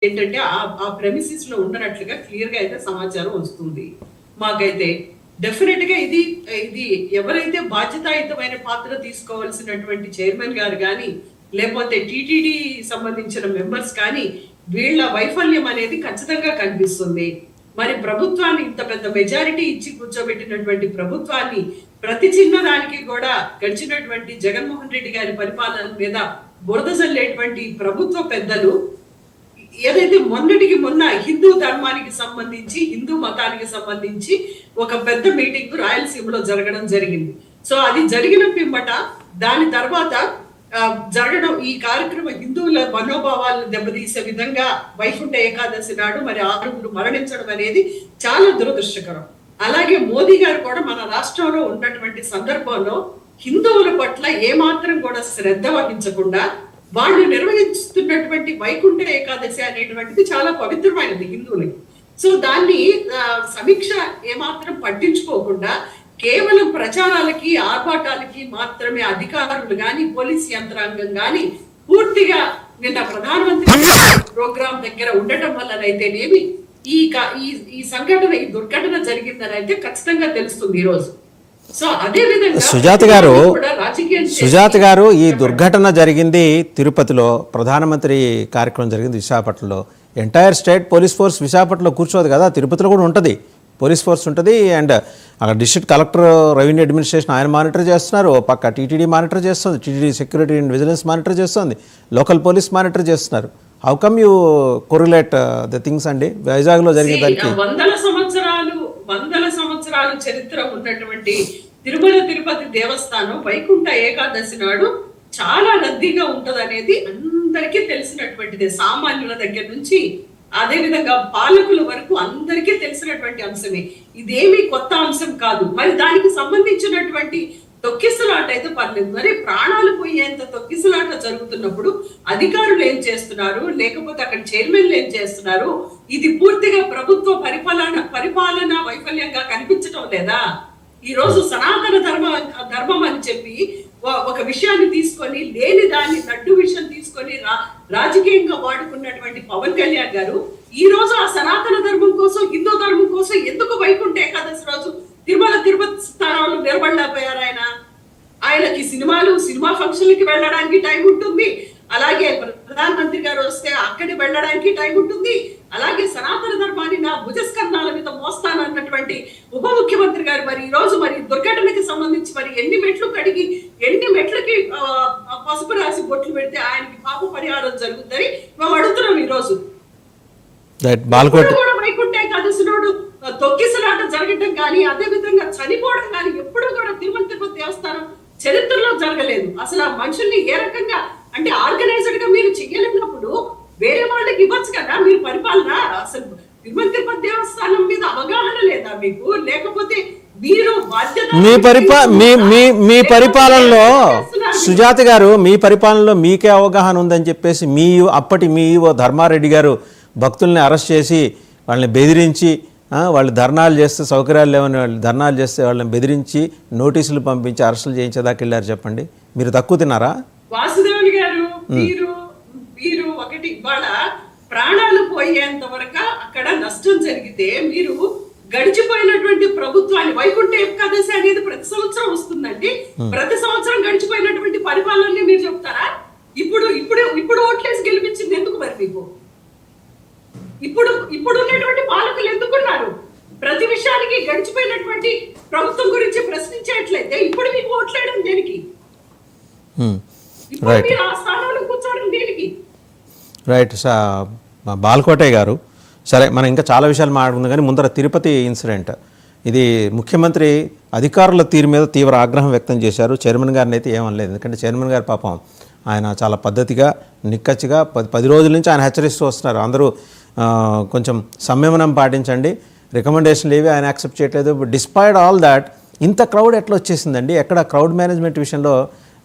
ఏంటంటే ఆ ప్రెమిసిస్ లో ఉండనట్లుగా క్లియర్ గా అయితే సమాచారం వస్తుంది మాకైతే. డెఫినెట్ గా ఇది ఇది ఎవరైతే బాధ్యతాయుతమైన పాత్ర తీసుకోవాల్సినటువంటి చైర్మన్ గారు కానీ లేకపోతే టిటిడి సంబంధించిన మెంబర్స్ కానీ వీళ్ళ వైఫల్యం అనేది ఖచ్చితంగా కనిపిస్తుంది. మరి ప్రభుత్వాన్ని ఇంత పెద్ద మెజారిటీ ఇచ్చి కూర్చోబెట్టినటువంటి ప్రభుత్వాన్ని ప్రతి చిన్నదానికి కూడా గడిచినటువంటి జగన్మోహన్ రెడ్డి గారి పరిపాలన మీద బురద జల్లేటువంటి ప్రభుత్వ పెద్దలు ఏదైతే మొన్నటికి మొన్న హిందూ ధర్మానికి సంబంధించి హిందూ మతానికి సంబంధించి ఒక పెద్ద మీటింగ్ రాయలసీమలో జరగడం జరిగింది. సో అది జరిగిన పిమ్మట దాని తర్వాత జరగడం ఈ కార్యక్రమం హిందువుల మనోభావాలను దెబ్బతీసే విధంగా వైకుంఠ ఏకాదశి నాడు మరి 6 మరణించడం అనేది చాలా దురదృష్టకరం. అలాగే మోదీ గారు కూడా మన రాష్ట్రంలో ఉన్నటువంటి సందర్భంలో హిందువుల పట్ల ఏమాత్రం కూడా శ్రద్ధ వహించకుండా వాళ్ళు నిర్వహిస్తున్నటువంటి వైకుంఠ ఏకాదశి అనేటువంటిది చాలా పవిత్రమైనది హిందువులకి. సో దాన్ని సమీక్ష ఏమాత్రం పట్టించుకోకుండా కేవలం ప్రచారాలకి ఆర్భాటాలకి మాత్రమే అధికారులు గాని పోలీస్ యంత్రాంగం గాని పూర్తిగా నిన్న ప్రధానమంత్రి ప్రోగ్రాం దగ్గర ఉండటం వల్లనైతేనేమి ఈ సంఘటన ఈ దుర్ఘటన జరిగిందని అయితే ఖచ్చితంగా తెలుస్తుంది ఈ రోజు. సో అదే విధంగా సుజాత గారు ఈ దుర్ఘటన జరిగింది తిరుపతిలో, ప్రధానమంత్రి కార్యక్రమం జరిగింది విశాఖపట్నంలో. ఎంటైర్ స్టేట్ పోలీస్ ఫోర్స్ విశాఖపట్నంలో కూర్చోదు కదా, తిరుపతిలో కూడా ఉంటుంది పోలీస్ ఫోర్స్ ఉంటుంది. అండ్ అక్కడ డిస్ట్రిక్ట్ కలెక్టర్ రెవెన్యూ అడ్మినిస్ట్రేషన్ ఆయన మానిటర్ చేస్తున్నారు, పక్క టీటీడీ మానిటర్ చేస్తుంది, TTD security and vigilance monitor చేస్తుంది, లోకల్ పోలీస్ మానిటర్ చేస్తున్నారు. How come you correlate the things అండి? వైజాగ్లో జరిగిన దానికి వందల సంవత్సరాలు చరిత్ర ఉన్నటువంటి తిరుపతి దేవస్థానం వైకుంఠ ఏకాదశి నాడు చాలా రద్దీగా ఉంటది అనేది అందరికీ తెలిసినటువంటిదే. సామాన్యుల దగ్గర నుంచి అదే విధంగా పాలకుల వరకు అందరికీ తెలిసినటువంటి అంశమే. ఇదేమీ కొత్త అంశం కాదు. మరి దానికి సంబంధించినటువంటి తొక్కిసలాట అయితే పర్లేదు, మరి ప్రాణాలు పోయేంత తొక్కిసలాట జరుగుతున్నప్పుడు అధికారులు ఏం చేస్తున్నారు, లేకపోతే అక్కడ చైర్మన్లు ఏం చేస్తున్నారు? ఇది పూర్తిగా ప్రభుత్వ పరిపాలన వైఫల్యంగా కనిపించడం లేదా? ఈ రోజు సనాతన ధర్మం అని చెప్పి ఒక విషయాన్ని తీసుకొని లేని దాన్ని లడ్డు విషయం తీసుకొని రాజకీయంగా వాడుకున్నటువంటి పవన్ కళ్యాణ్ గారు ఈ రోజు ఆ సనాతన ధర్మం కోసం హిందూ ధర్మం కోసం ఎందుకు వైకుంఠ ఏకాదశి రోజు తిరుపతి స్థానంలో నిలబడలేకపోయారు? ఆయనకి సినిమా ఫంక్షన్లకి వెళ్ళడానికి టైం ఉంటుంది, అలాగే ప్రధానమంత్రి గారు వస్తే అక్కడికి వెళ్ళడానికి టైం ఉంటుంది, అలాగే సనాతన ధర్మాన్ని నా భుజస్కంధాల మీద మోస్తానన్నటువంటి ఉప ముఖ్యమంత్రి గారు మరి ఈ రోజు మరి దుర్ఘటనకి సంబంధించి మరి ఎన్ని మెట్లకి పసుపు రాసి బొట్లు పెడితే ఆయనకి పాప పరిహారం జరుగుతుందని మేము అడుగుతున్నాం. ఈ రోజు కూడా వైకుంఠ ఏకాదశి నాడు తొక్కిసలాట జరగటం కానీ అదే విధంగా చనిపోవడం కానీ ఎప్పుడు కూడా తిరుపతి దేవస్థానం చరిత్రలో జరగలేదు. అసలు ఆ మనుషుల్ని ఏ రకంగా అంటే ఆర్గనైజ్డ్ గా మీరు చెయ్యలేనప్పుడు వేరే వాళ్ళకి ఇవ్వచ్చు కదా మీరు పరిపాలన. అసలు తిరుపతి దేవస్థానం మీద అవగాహన లేదా మీకు? లేకపోతే మీరు మీ పరిపాలనలో సుజాత గారు మీ పరిపాలనలో మీకే అవగాహన ఉందని చెప్పేసి అప్పటి మీ ధర్మారెడ్డి గారు భక్తుల్ని అరెస్ట్ చేసి వాళ్ళని బెదిరించి వాళ్ళు ధర్నాలు చేస్తే సౌకర్యాలు లేవని వాళ్ళు ధర్నాలు చేస్తే వాళ్ళని బెదిరించి నోటీసులు పంపించి అరెస్టులు చేయించేదాకా వెళ్ళారు. చెప్పండి, మీరు తక్కువ తిన్నారా? వాసుదేవుని గారు మీరు ఒకటి ఇవాళ ప్రాణాలు పోయేంత వరకు అక్కడ నష్టం జరిగితే మీరు గడిచిపోయినటువంటి ప్రభుత్వాన్ని వైకుంఠ ఏకాదశి అనేది ప్రతి సంవత్సరం వస్తుందండి. ప్రతి సంవత్సరం గడిచిపోయినటువంటి పరిపాలనని మీరు చెప్తారా? ఇప్పుడు ఓట్లేసి గెలిపించింది ఎందుకు మరి మీకు? ఇప్పుడు ఉన్నటువంటి పాలకులు ఎందుకున్నారు? ప్రతి విషయానికి గడిచిపోయినటువంటి ప్రభుత్వం గురించి ప్రశ్నించేట్లయితే ఇప్పుడు మీకు ఓట్లేయడం దేనికి? రైట్. బాల్కోటే గారు, సరే మనం ఇంకా చాలా విషయాలు మాట్లాడుకుందాం కానీ ముందర తిరుపతి ఇన్సిడెంట్, ఇది ముఖ్యమంత్రి అధికారుల తీరు మీద తీవ్ర ఆగ్రహం వ్యక్తం చేశారు. చైర్మన్ గారిని అయితే ఏమనలేదు, ఎందుకంటే చైర్మన్ గారు పాపం ఆయన చాలా పద్ధతిగా నిక్కచ్చిగా 10 రోజుల నుంచి ఆయన హెచ్చరిస్తూ వస్తున్నారు. అందరూ కొంచెం సంయమనం పాటించండి, రికమెండేషన్లు ఏవి ఆయన యాక్సెప్ట్ చేయట్లేదు. డిస్పైట్ ఆల్ దాట్ ఇంత క్రౌడ్ ఎట్లా వచ్చేసిందండి? ఎక్కడ క్రౌడ్ మేనేజ్మెంట్ విషయంలో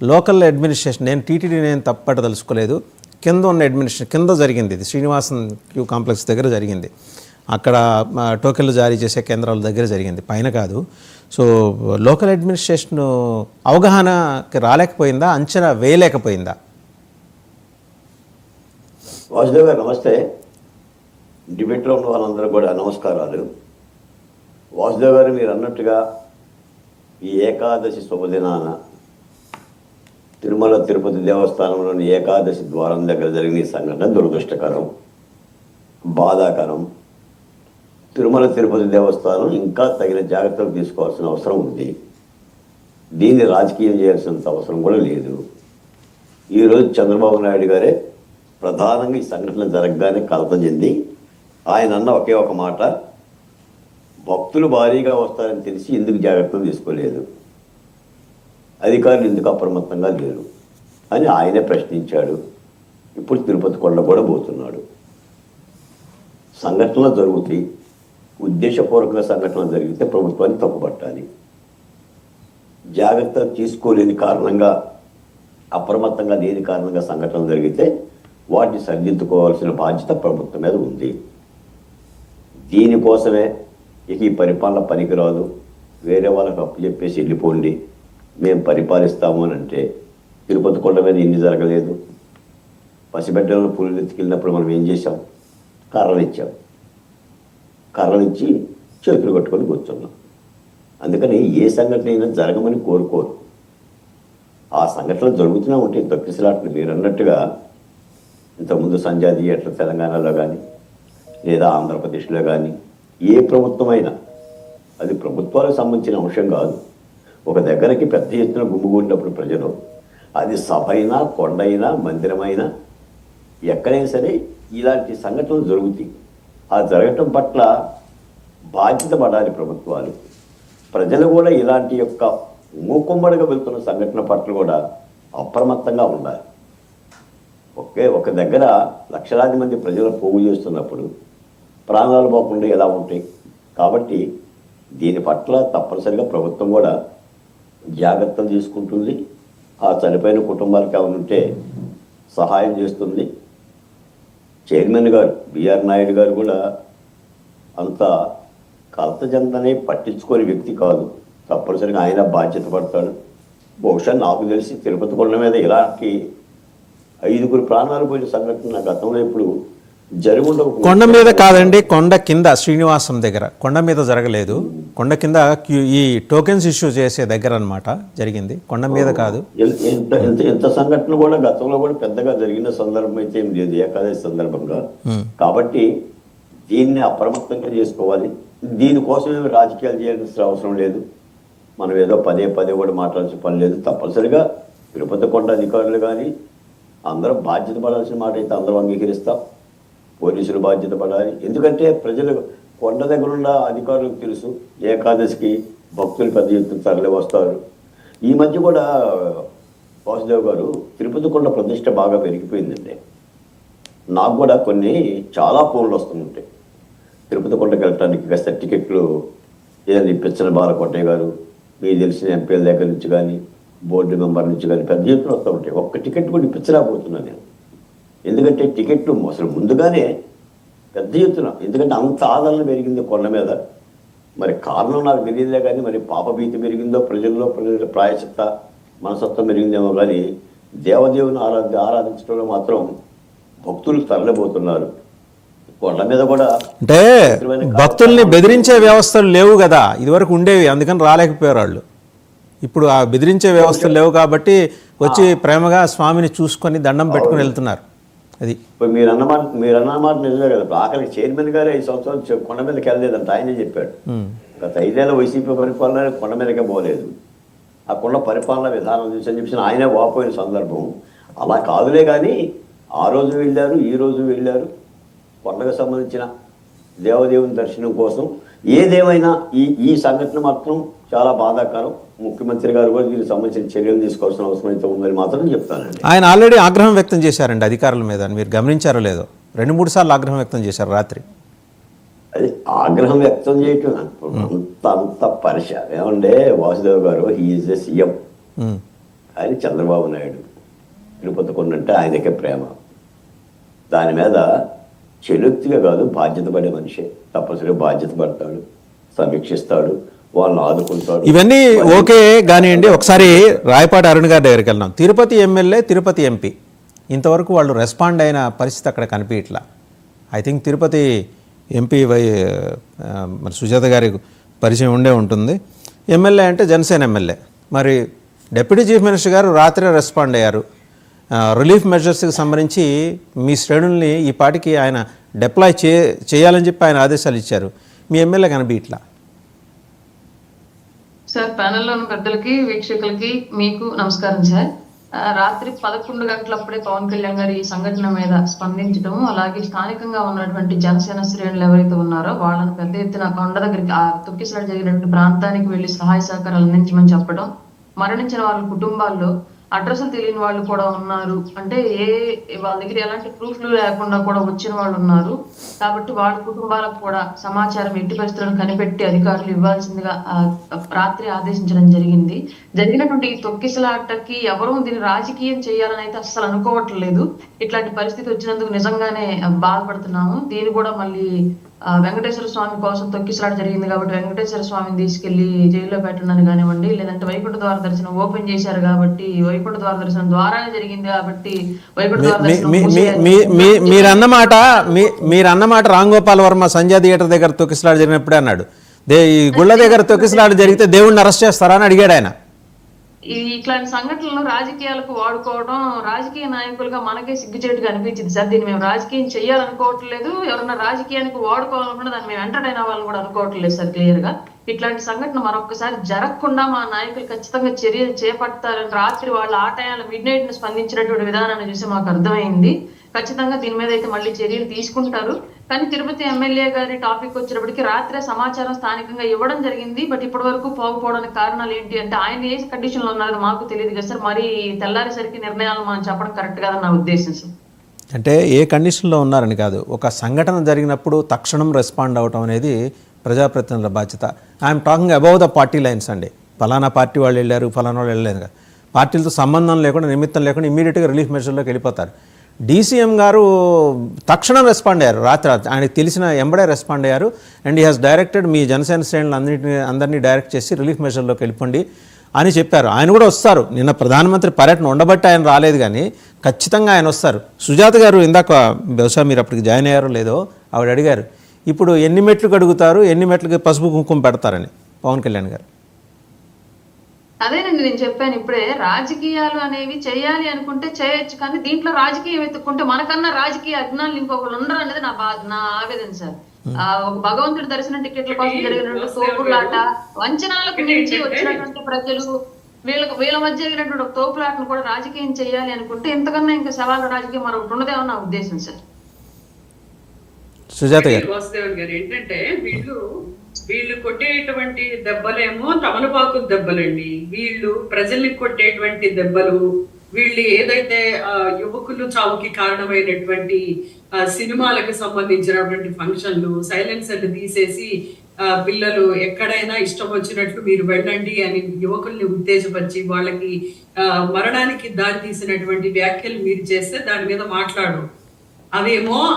లోకల్ అడ్మినిస్ట్రేషన్, నేను టీటీడీ తప్పట్టదలుచుకోలేదు, కింద ఉన్న అడ్మినిస్ట్రేషన్ కింద జరిగింది. ఇది శ్రీనివాసన్ క్యూ కాంప్లెక్స్ దగ్గర జరిగింది, అక్కడ టోకెన్లు జారీ చేసే కేంద్రాల దగ్గర జరిగింది, పైన కాదు. సో లోకల్ అడ్మినిస్ట్రేషన్ అవగాహనకి రాలేకపోయిందా, అంచనా వేయలేకపోయిందా? వాసుదేవ్ గారు నమస్తే. డిబేట్లో ఉన్న వాళ్ళందరూ కూడా నమస్కారాలు. వాసుదేవ్ గారు మీరు అన్నట్టుగా ఈ ఏకాదశి శుభదినాన తిరుమల తిరుపతి దేవస్థానంలోని ఏకాదశి ద్వారం దగ్గర జరిగిన ఈ సంఘటన దురదృష్టకరం, బాధాకరం. తిరుమల తిరుపతి దేవస్థానం ఇంకా తగిన జాగ్రత్తలు తీసుకోవాల్సిన అవసరం ఉంది. దీన్ని రాజకీయం చేయాల్సినంత అవసరం కూడా లేదు. ఈరోజు చంద్రబాబు నాయుడు గారే ప్రధానంగా ఈ సంఘటన జరగగానే కలత చెంది ఆయన అన్న ఒకే ఒక మాట, భక్తులు భారీగా వస్తారని తెలిసి ఎందుకు జాగ్రత్తలు తీసుకోలేదు, అధికారులు ఎందుకు అప్రమత్తంగా లేరు అని ఆయనే ప్రశ్నించాడు. ఇప్పుడు తిరుపతి కొండ కూడా పోతున్నాడు. సంఘటనలు జరుగుతాయి, ఉద్దేశపూర్వకంగా సంఘటనలు జరిగితే ప్రభుత్వాన్ని తప్పుపట్టాలి. జాగ్రత్త తీసుకోలేని కారణంగా, అప్రమత్తంగా లేని కారణంగా సంఘటనలు జరిగితే వాటిని సరిదిద్దుకోవాల్సిన బాధ్యత ప్రభుత్వం మీద ఉంది. దీనికోసమే ఇక ఈ పరిపాలన పనికిరాదు, వేరే వాళ్ళకి అప్పు చెప్పేసి వెళ్ళిపోండి, మేము పరిపాలిస్తాము అని అంటే తిరుపతి కొండ మీద ఇన్ని జరగలేదు. పసిబిడ్డలను పులులు ఎత్తుకెళ్ళినప్పుడు మనం ఏం చేశాం? కర్రలు ఇచ్చాం. కర్రలు ఇచ్చి చేతులు కట్టుకొని కూర్చున్నాం. అందుకని ఏ సంఘటన అయినా జరగమని కోరుకోరు. ఆ సంఘటనలు జరుగుతూనే ఉంటాయి, తొక్కిసలాట్లు. మీరు అన్నట్టుగా ఇంతకుముందు సంజయ్ థియేటర్ తెలంగాణలో కానీ లేదా ఆంధ్రప్రదేశ్లో కానీ ఏ ప్రభుత్వమైనా, అది ప్రభుత్వాలకు సంబంధించిన అంశం కాదు. ఒక దగ్గరకి పెద్ద ఎత్తున గుమ్మిగూడినప్పుడు ప్రజలు, అది సభ అయినా, కొండ అయినా, మందిరమైనా, ఎక్కడైనా సరే ఇలాంటి సంఘటనలు జరుగుతాయి. ఆ జరగటం పట్ల బాధ్యత పడాలి ప్రభుత్వాలు. ప్రజలు కూడా ఇలాంటి యొక్క మూకుమ్మడిగా వెళ్తున్న సంఘటన పట్ల కూడా అప్రమత్తంగా ఉండాలి. ఒక దగ్గర లక్షలాది మంది ప్రజలు పోగు చేస్తున్నప్పుడు ప్రాణాలు పోకుండా ఎలా ఉంటాయి? కాబట్టి దీని పట్ల తప్పనిసరిగా ప్రభుత్వం కూడా జాగ్రత్తలు తీసుకుంటుంది. ఆ చనిపోయిన కుటుంబాలకు ఏమైనా ఉంటే సహాయం చేస్తుంది. చైర్మన్ గారు బిఆర్ నాయుడు గారు కూడా అంత కలత చెందని పట్టించుకోని వ్యక్తి కాదు. తప్పనిసరిగా ఆయన బాధ్యత పడతాడు. బహుశా నాకు తెలిసి తిరుపతి కొండ మీద ఇలాంటి 5 ప్రాణాలు పోయిన సంఘటన గతంలో ఇప్పుడు జరుగుండవు. కొండ మీద కాదండి, కొండ కింద శ్రీనివాసం దగ్గర, కొండ మీద జరగలేదు. కొండ కింద ఈ టోకెన్స్ ఇష్యూ చేసే దగ్గర అన్నమాట జరిగింది, కొండ మీద కాదు. ఎంత సంఘటన కూడా గతంలో కూడా పెద్దగా జరిగిన సందర్భం అయితే ఏం లేదు ఏకాదశి సందర్భంగా. కాబట్టి దీన్ని అప్రమత్తంగా చేసుకోవాలి. దీనికోసం ఏమి రాజకీయాలు చేయాల్సిన అవసరం లేదు. మనం ఏదో పదే కూడా మాట్లాడాల్సిన పని లేదు. తప్పనిసరిగా తిరుపతి కొండ అధికారులు కానీ అందరూ బాధ్యత పడాల్సిన మాట అయితే అందరూ అంగీకరిస్తాం. పోలీసులు బాధ్యత పడాలి. ఎందుకంటే ప్రజలు కొండ దగ్గర ఉన్న అధికారులకు తెలుసు ఏకాదశికి భక్తులు పెద్ద ఎత్తున తరలి వస్తారు. ఈ మధ్య కూడా వాసుదేవ్ గారు తిరుపతి కొండ ప్రతిష్ట బాగా పెరిగిపోయిందండి. నాకు కూడా చాలా ఫోన్లు వస్తుంటాయి తిరుపతి కొండకి వెళ్ళటానికి. కాస్త టికెట్లు ఏదైనా ఇప్పించిన బాలకోటయ్య గారు, మీకు తెలిసిన ఎంపీల దగ్గర నుంచి కానీ బోర్డు మెంబర్ నుంచి కానీ పెద్ద ఎత్తున వస్తూ ఉంటాయి. ఒక్క టికెట్ కూడా ఇప్పించలేకపోతున్నాను నేను. ఎందుకంటే టికెట్లు అసలు ముందుగానే పెద్ద ఎత్తున, ఎందుకంటే అంత ఆదరణ పెరిగింది కొండ మీద. మరి కారణం నాకు తెలియదే కానీ మరి పాపభీతి పెరిగిందో ప్రజల ప్రాయచిత్త మనసత్వం పెరిగిందేమో కానీ దేవదేవుని ఆరాధించడంలో మాత్రం భక్తులు తరలిపోతున్నారు. కొండ మీద కూడా అంటే భక్తుల్ని బెదిరించే వ్యవస్థలు లేవు కదా, ఇదివరకు ఉండేవి, అందుకని రాలేకపోయారు వాళ్ళు. ఇప్పుడు ఆ బెదిరించే వ్యవస్థలు లేవు కాబట్టి వచ్చి ప్రేమగా స్వామిని చూసుకొని దండం పెట్టుకుని వెళ్తున్నారు. అది ఇప్పుడు మీరు అన్నమాట నిజమే కదా. ఆఖరికి చైర్మన్ గారే 5 సంవత్సరాలు కొండ మీదకి వెళ్ళలేదంట, ఆయనే చెప్పాడు. గత 5 ఏళ్ళ వైసీపీ పరిపాలన కొండ మీదకే పోలేదు. ఆ కొండ పరిపాలన విధానం చూసి అని చెప్పి ఆయనే వాపోయిన సందర్భం. అలా కాదులే కానీ ఆ రోజు వెళ్ళారు, ఈ రోజు వెళ్ళారు. కొండకు సంబంధించిన దేవదేవుని దర్శనం కోసం. ఏదేమైనా ఈ సంఘటన మాత్రం చాలా బాధాకరం. ముఖ్యమంత్రి గారు కూడా దీనికి సంబంధించిన చర్యలు తీసుకోవాల్సిన అవసరం అయితే ఉందని మాత్రం చెప్తానండి. ఆయన ఆల్రెడీ ఆగ్రహం వ్యక్తం చేశారండి అధికారుల మీద, మీరు గమనించారో లేదో, 2-3 సార్లు ఆగ్రహం వ్యక్తం చేశారు రాత్రి. అది ఆగ్రహం వ్యక్తం చేయటం అంత పరిశ ఏమంటే వాసుదేవ్ గారు హీఈస్ ఎ సీఎం. ఆయన చంద్రబాబు నాయుడు తిరుపతి కొండంటే ఆయనకే ప్రేమ. దాని మీద చెలుక్తిగా కాదు, బాధ్యత పడే మనిషే. తప్పనిసరిగా బాధ్యత పడతాడు, సమీక్షిస్తాడు, వాళ్ళని ఆదుకుంటాడు. ఇవన్నీ ఓకే కానివ్వండి. ఒకసారి రాయపాటి అరుణ్ గారి దగ్గరికి వెళ్దాం. తిరుపతి ఎమ్మెల్యే, తిరుపతి ఎంపీ ఇంతవరకు వాళ్ళు రెస్పాండ్ అయిన పరిస్థితి అక్కడ కనిపించట్లా. ఐ థింక్ తిరుపతి ఎంపీ మరి సుజాత గారి పరిచయం ఉండే ఉంటుంది. ఎమ్మెల్యే అంటే జనసేన ఎమ్మెల్యే. మరి డిప్యూటీ చీఫ్ మినిస్టర్ గారు రాత్రే రెస్పాండ్ అయ్యారు. రిలీఫ్ మెజర్స్కి సంబంధించి మీ శ్రేణుల్ని ఈ పాటికి ఆయన డిప్లాయ్ చేయాలని చెప్పి ఆయన ఆదేశాలు ఇచ్చారు. మీ ఎమ్మెల్యే కనిపించట్లా. సార్, ప్యానెల్లోని పెద్దలకి, వీక్షకులకి, మీకు నమస్కారం సార్. రాత్రి 11 గంటలప్పుడే పవన్ కళ్యాణ్ గారు ఈ సంఘటన మీద స్పందించడం, అలాగే స్థానికంగా ఉన్నటువంటి జనసేన శ్రేణులు ఎవరైతే ఉన్నారో వాళ్ళని పెద్ద ఎత్తున కొండ దగ్గరికి, ఆ తొక్కిసలాట జరిగినటువంటి ప్రాంతానికి వెళ్లి సహాయ సహకారాలు అందించమని చెప్పడం, మరణించిన వాళ్ళ కుటుంబాల్లో అడ్రస్లు తెలియని వాళ్ళు కూడా ఉన్నారు, అంటే వాళ్ళ దగ్గర ఎలాంటి ప్రూఫ్లు లేకుండా కూడా వచ్చిన వాళ్ళు ఉన్నారు. కాబట్టి వాళ్ళ కుటుంబాలకు కూడా సమాచారం ఎట్టి పరిస్థితులను కనిపెట్టి అధికారులు ఇవ్వాల్సిందిగా రాత్రి ఆదేశించడం జరిగింది. జరిగినటువంటి ఈ తొక్కిసలాటకి ఎవరూ దీన్ని రాజకీయం చేయాలని అయితే అస్సలు అనుకోవట్లేదు. ఇట్లాంటి పరిస్థితి వచ్చినందుకు నిజంగానే బాధపడుతున్నాము. దీన్ని కూడా మళ్ళీ వెంకటేశ్వర స్వామి కోసం తొక్కిసలాట జరిగింది కాబట్టి వెంకటేశ్వర స్వామిని తీసుకెళ్లి జైల్లో పెట్టడం కానివ్వండి, లేదంటే వైకుంఠ ద్వార దర్శనం ఓపెన్ చేశారు కాబట్టి వైకుంఠ ద్వార దర్శనం ద్వారానే జరిగింది కాబట్టి వైకుంఠ ద్వార మీరన్నమాట రామ్ గోపాల్ వర్మ సంజయ్ థియేటర్ దగ్గర తొక్కిసలాట జరిగినప్పుడే అన్నాడు. ఈ గుళ్ళ దగ్గర తొక్కిసలాట జరిగితే దేవుడిని అరెస్ట్ చేస్తారా అని అడిగాడు ఆయన. ఇట్లాంటి సంఘటనలను రాజకీయాలకు వాడుకోవడం రాజకీయ నాయకులుగా మనకే సిగ్గుచేటుగా అనిపించింది సార్. దీన్ని మేము రాజకీయం చేయాలనుకోవట్లేదు, ఎవరన్నా రాజకీయానికి వాడుకోవాలనుకున్నా దాన్ని మేము ఎంటర్టైన్ అవ్వాలని కూడా అనుకోవట్లేదు సార్. క్లియర్ గా ఇట్లాంటి సంఘటన మరొకసారి జరగకుండా మా నాయకులు ఖచ్చితంగా చర్యలు చేపడతారని రాత్రి వాళ్ళ ఆటయాల మిడ్ నైట్ ను స్పందించినటువంటి విధానాన్ని చూసి మాకు అర్థమైంది. ఖచ్చితంగా దీని మీద అయితే మళ్ళీ చర్యలు తీసుకుంటారు. కానీ తిరుపతి ఎమ్మెల్యే గారి టాపిక్ వచ్చినప్పటికీ రాత్రే సమాచారం స్థానికంగా ఇవ్వడం జరిగింది. బట్ ఇప్పటి వరకు పోకపోవడానికి కారణాలు ఏంటి అంటే ఆయన ఏ కండిషన్ లో ఉన్నారో మాకు తెలియదు కదా సార్. మరి తెల్లారేసరికి నిర్ణయాలు మనం చెప్పడం కరెక్ట్ కాదని నా ఉద్దేశం సార్. అంటే ఏ కండిషన్లో ఉన్నారని కాదు, ఒక సంఘటన జరిగినప్పుడు తక్షణం రెస్పాండ్ అవ్వటం అనేది ప్రజాప్రతినిధుల బాధ్యత. I'm talking above the party lines అండి. ఫలానా పార్టీ వాళ్ళు వెళ్ళారు, ఫలానా వాళ్ళు వెళ్ళలేదు కదా. పార్టీలతో సంబంధం లేకుండా, నిమిత్తం లేకుండా ఇమ్మీడియట్గా రిలీఫ్ మెజర్లోకి వెళ్ళిపోతారు. డీసీఎం గారు తక్షణం రెస్పాండ్ అయ్యారు. రాత్రి ఆయనకు తెలిసిన ఎంబడే రెస్పాండ్ అయ్యారు. అండ్ ఈ హాజ్ డైరెక్టెడ్ మీ జనసేన శ్రేణులు అందరినీ డైరెక్ట్ చేసి రిలీఫ్ మెజర్లోకి వెళ్ళిపోండి అని చెప్పారు. ఆయన కూడా వస్తారు. నిన్న ప్రధానమంత్రి పర్యటన ఉండబట్టి ఆయన రాలేదు, కానీ ఖచ్చితంగా ఆయన వస్తారు. సుజాత గారు ఇందాక బహుశా మీరు అప్పటికి జాయిన్ అయ్యారో లేదో ఆవిడ అడిగారు, ఇప్పుడు ఎన్ని మెట్లు అడుగుతారు, ఎన్ని మెట్లకి పసుపు కుంకుమ పెడతారని పవన్ కళ్యాణ్ గారు. అదేనండి నేను చెప్పాను ఇప్పుడే, రాజకీయాలు అనేవి చేయాలి అనుకుంటే చేయొచ్చు, కానీ దీంట్లో రాజకీయం ఎత్తుకుంటే మనకన్నా రాజకీయ అజ్ఞానులు ఇంకొకరు ఉండరు అనేది నా ఆవేదన సార్. ఒక భగవంతుడి దర్శనం టికెట్ల కోసం జరిగినటువంటి తోపులాట, వంచనాలకు మించి వచ్చినటువంటి ప్రజలు వీళ్ళ మధ్య జరిగినటువంటి ఒక తోపులాటను కూడా రాజకీయం చేయాలి అనుకుంటే ఇంతకన్నా ఇంకా సవాళ్ళ రాజకీయం మరొకటి ఉండదేమో నా ఉద్దేశం సార్. సుజాత గారు, వాసుదేవన్ గారు ఏంటంటే వీళ్ళు కొట్టేటువంటి దెబ్బలేమో తమలపాకు దెబ్బలండి. వీళ్ళు ప్రజల్ని కొట్టేటువంటి దెబ్బలు, వీళ్ళు ఏదైతే యువకులు చావుకి కారణమైనటువంటి సినిమాలకు సంబంధించినటువంటి ఫంక్షన్లు, సైలెన్సర్లు తీసేసి పిల్లలు ఎక్కడైనా ఇష్టం వచ్చినట్లు మీరు వెళ్ళండి అని యువకుల్ని ఉత్తేజపరిచి వాళ్ళకి మరణానికి దారి తీసినటువంటి వ్యాఖ్యలు మీరు చేస్తే దాని మీద మాట్లాడు.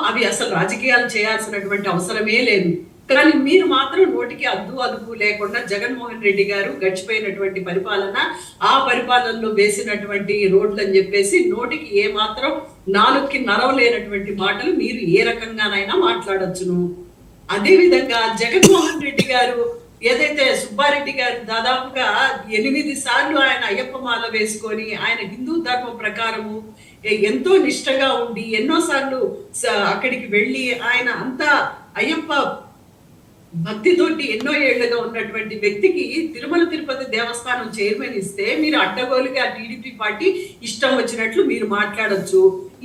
అవి అసలు రాజకీయాలు చేయాల్సినటువంటి అవసరమే లేదు. కానీ మీరు మాత్రం నోటికి అదుపు లేకుండా జగన్మోహన్ రెడ్డి గారు గడిచిపోయినటువంటి పరిపాలన, ఆ పరిపాలనలో వేసినటువంటి రోడ్లు అని చెప్పేసి నోటికి ఏ మాత్రం నాలుగుకి నరవలేనటువంటి మాటలు మీరు ఏ రకంగానైనా మాట్లాడొచ్చును. అదే విధంగా జగన్మోహన్ రెడ్డి గారు ఏదైతే సుబ్బారెడ్డి గారు దాదాపుగా 8 సార్లు ఆయన అయ్యప్ప మాల వేసుకొని ఆయన హిందూ ధర్మం ప్రకారము ఎంతో నిష్టగా ఉండి ఎన్నోసార్లు అక్కడికి వెళ్ళి ఆయన అంతా అయ్యప్ప భక్తితోటి ఎన్నో ఏళ్లుగా ఉన్నటువంటి వ్యక్తికి తిరుమల తిరుపతి దేవస్థానం చైర్మన్ ఇస్తే మీరు అడ్డగోలుగా టీడీపీ పార్టీ ఇష్టం వచ్చినట్లు మీరు మాట్లాడొచ్చు.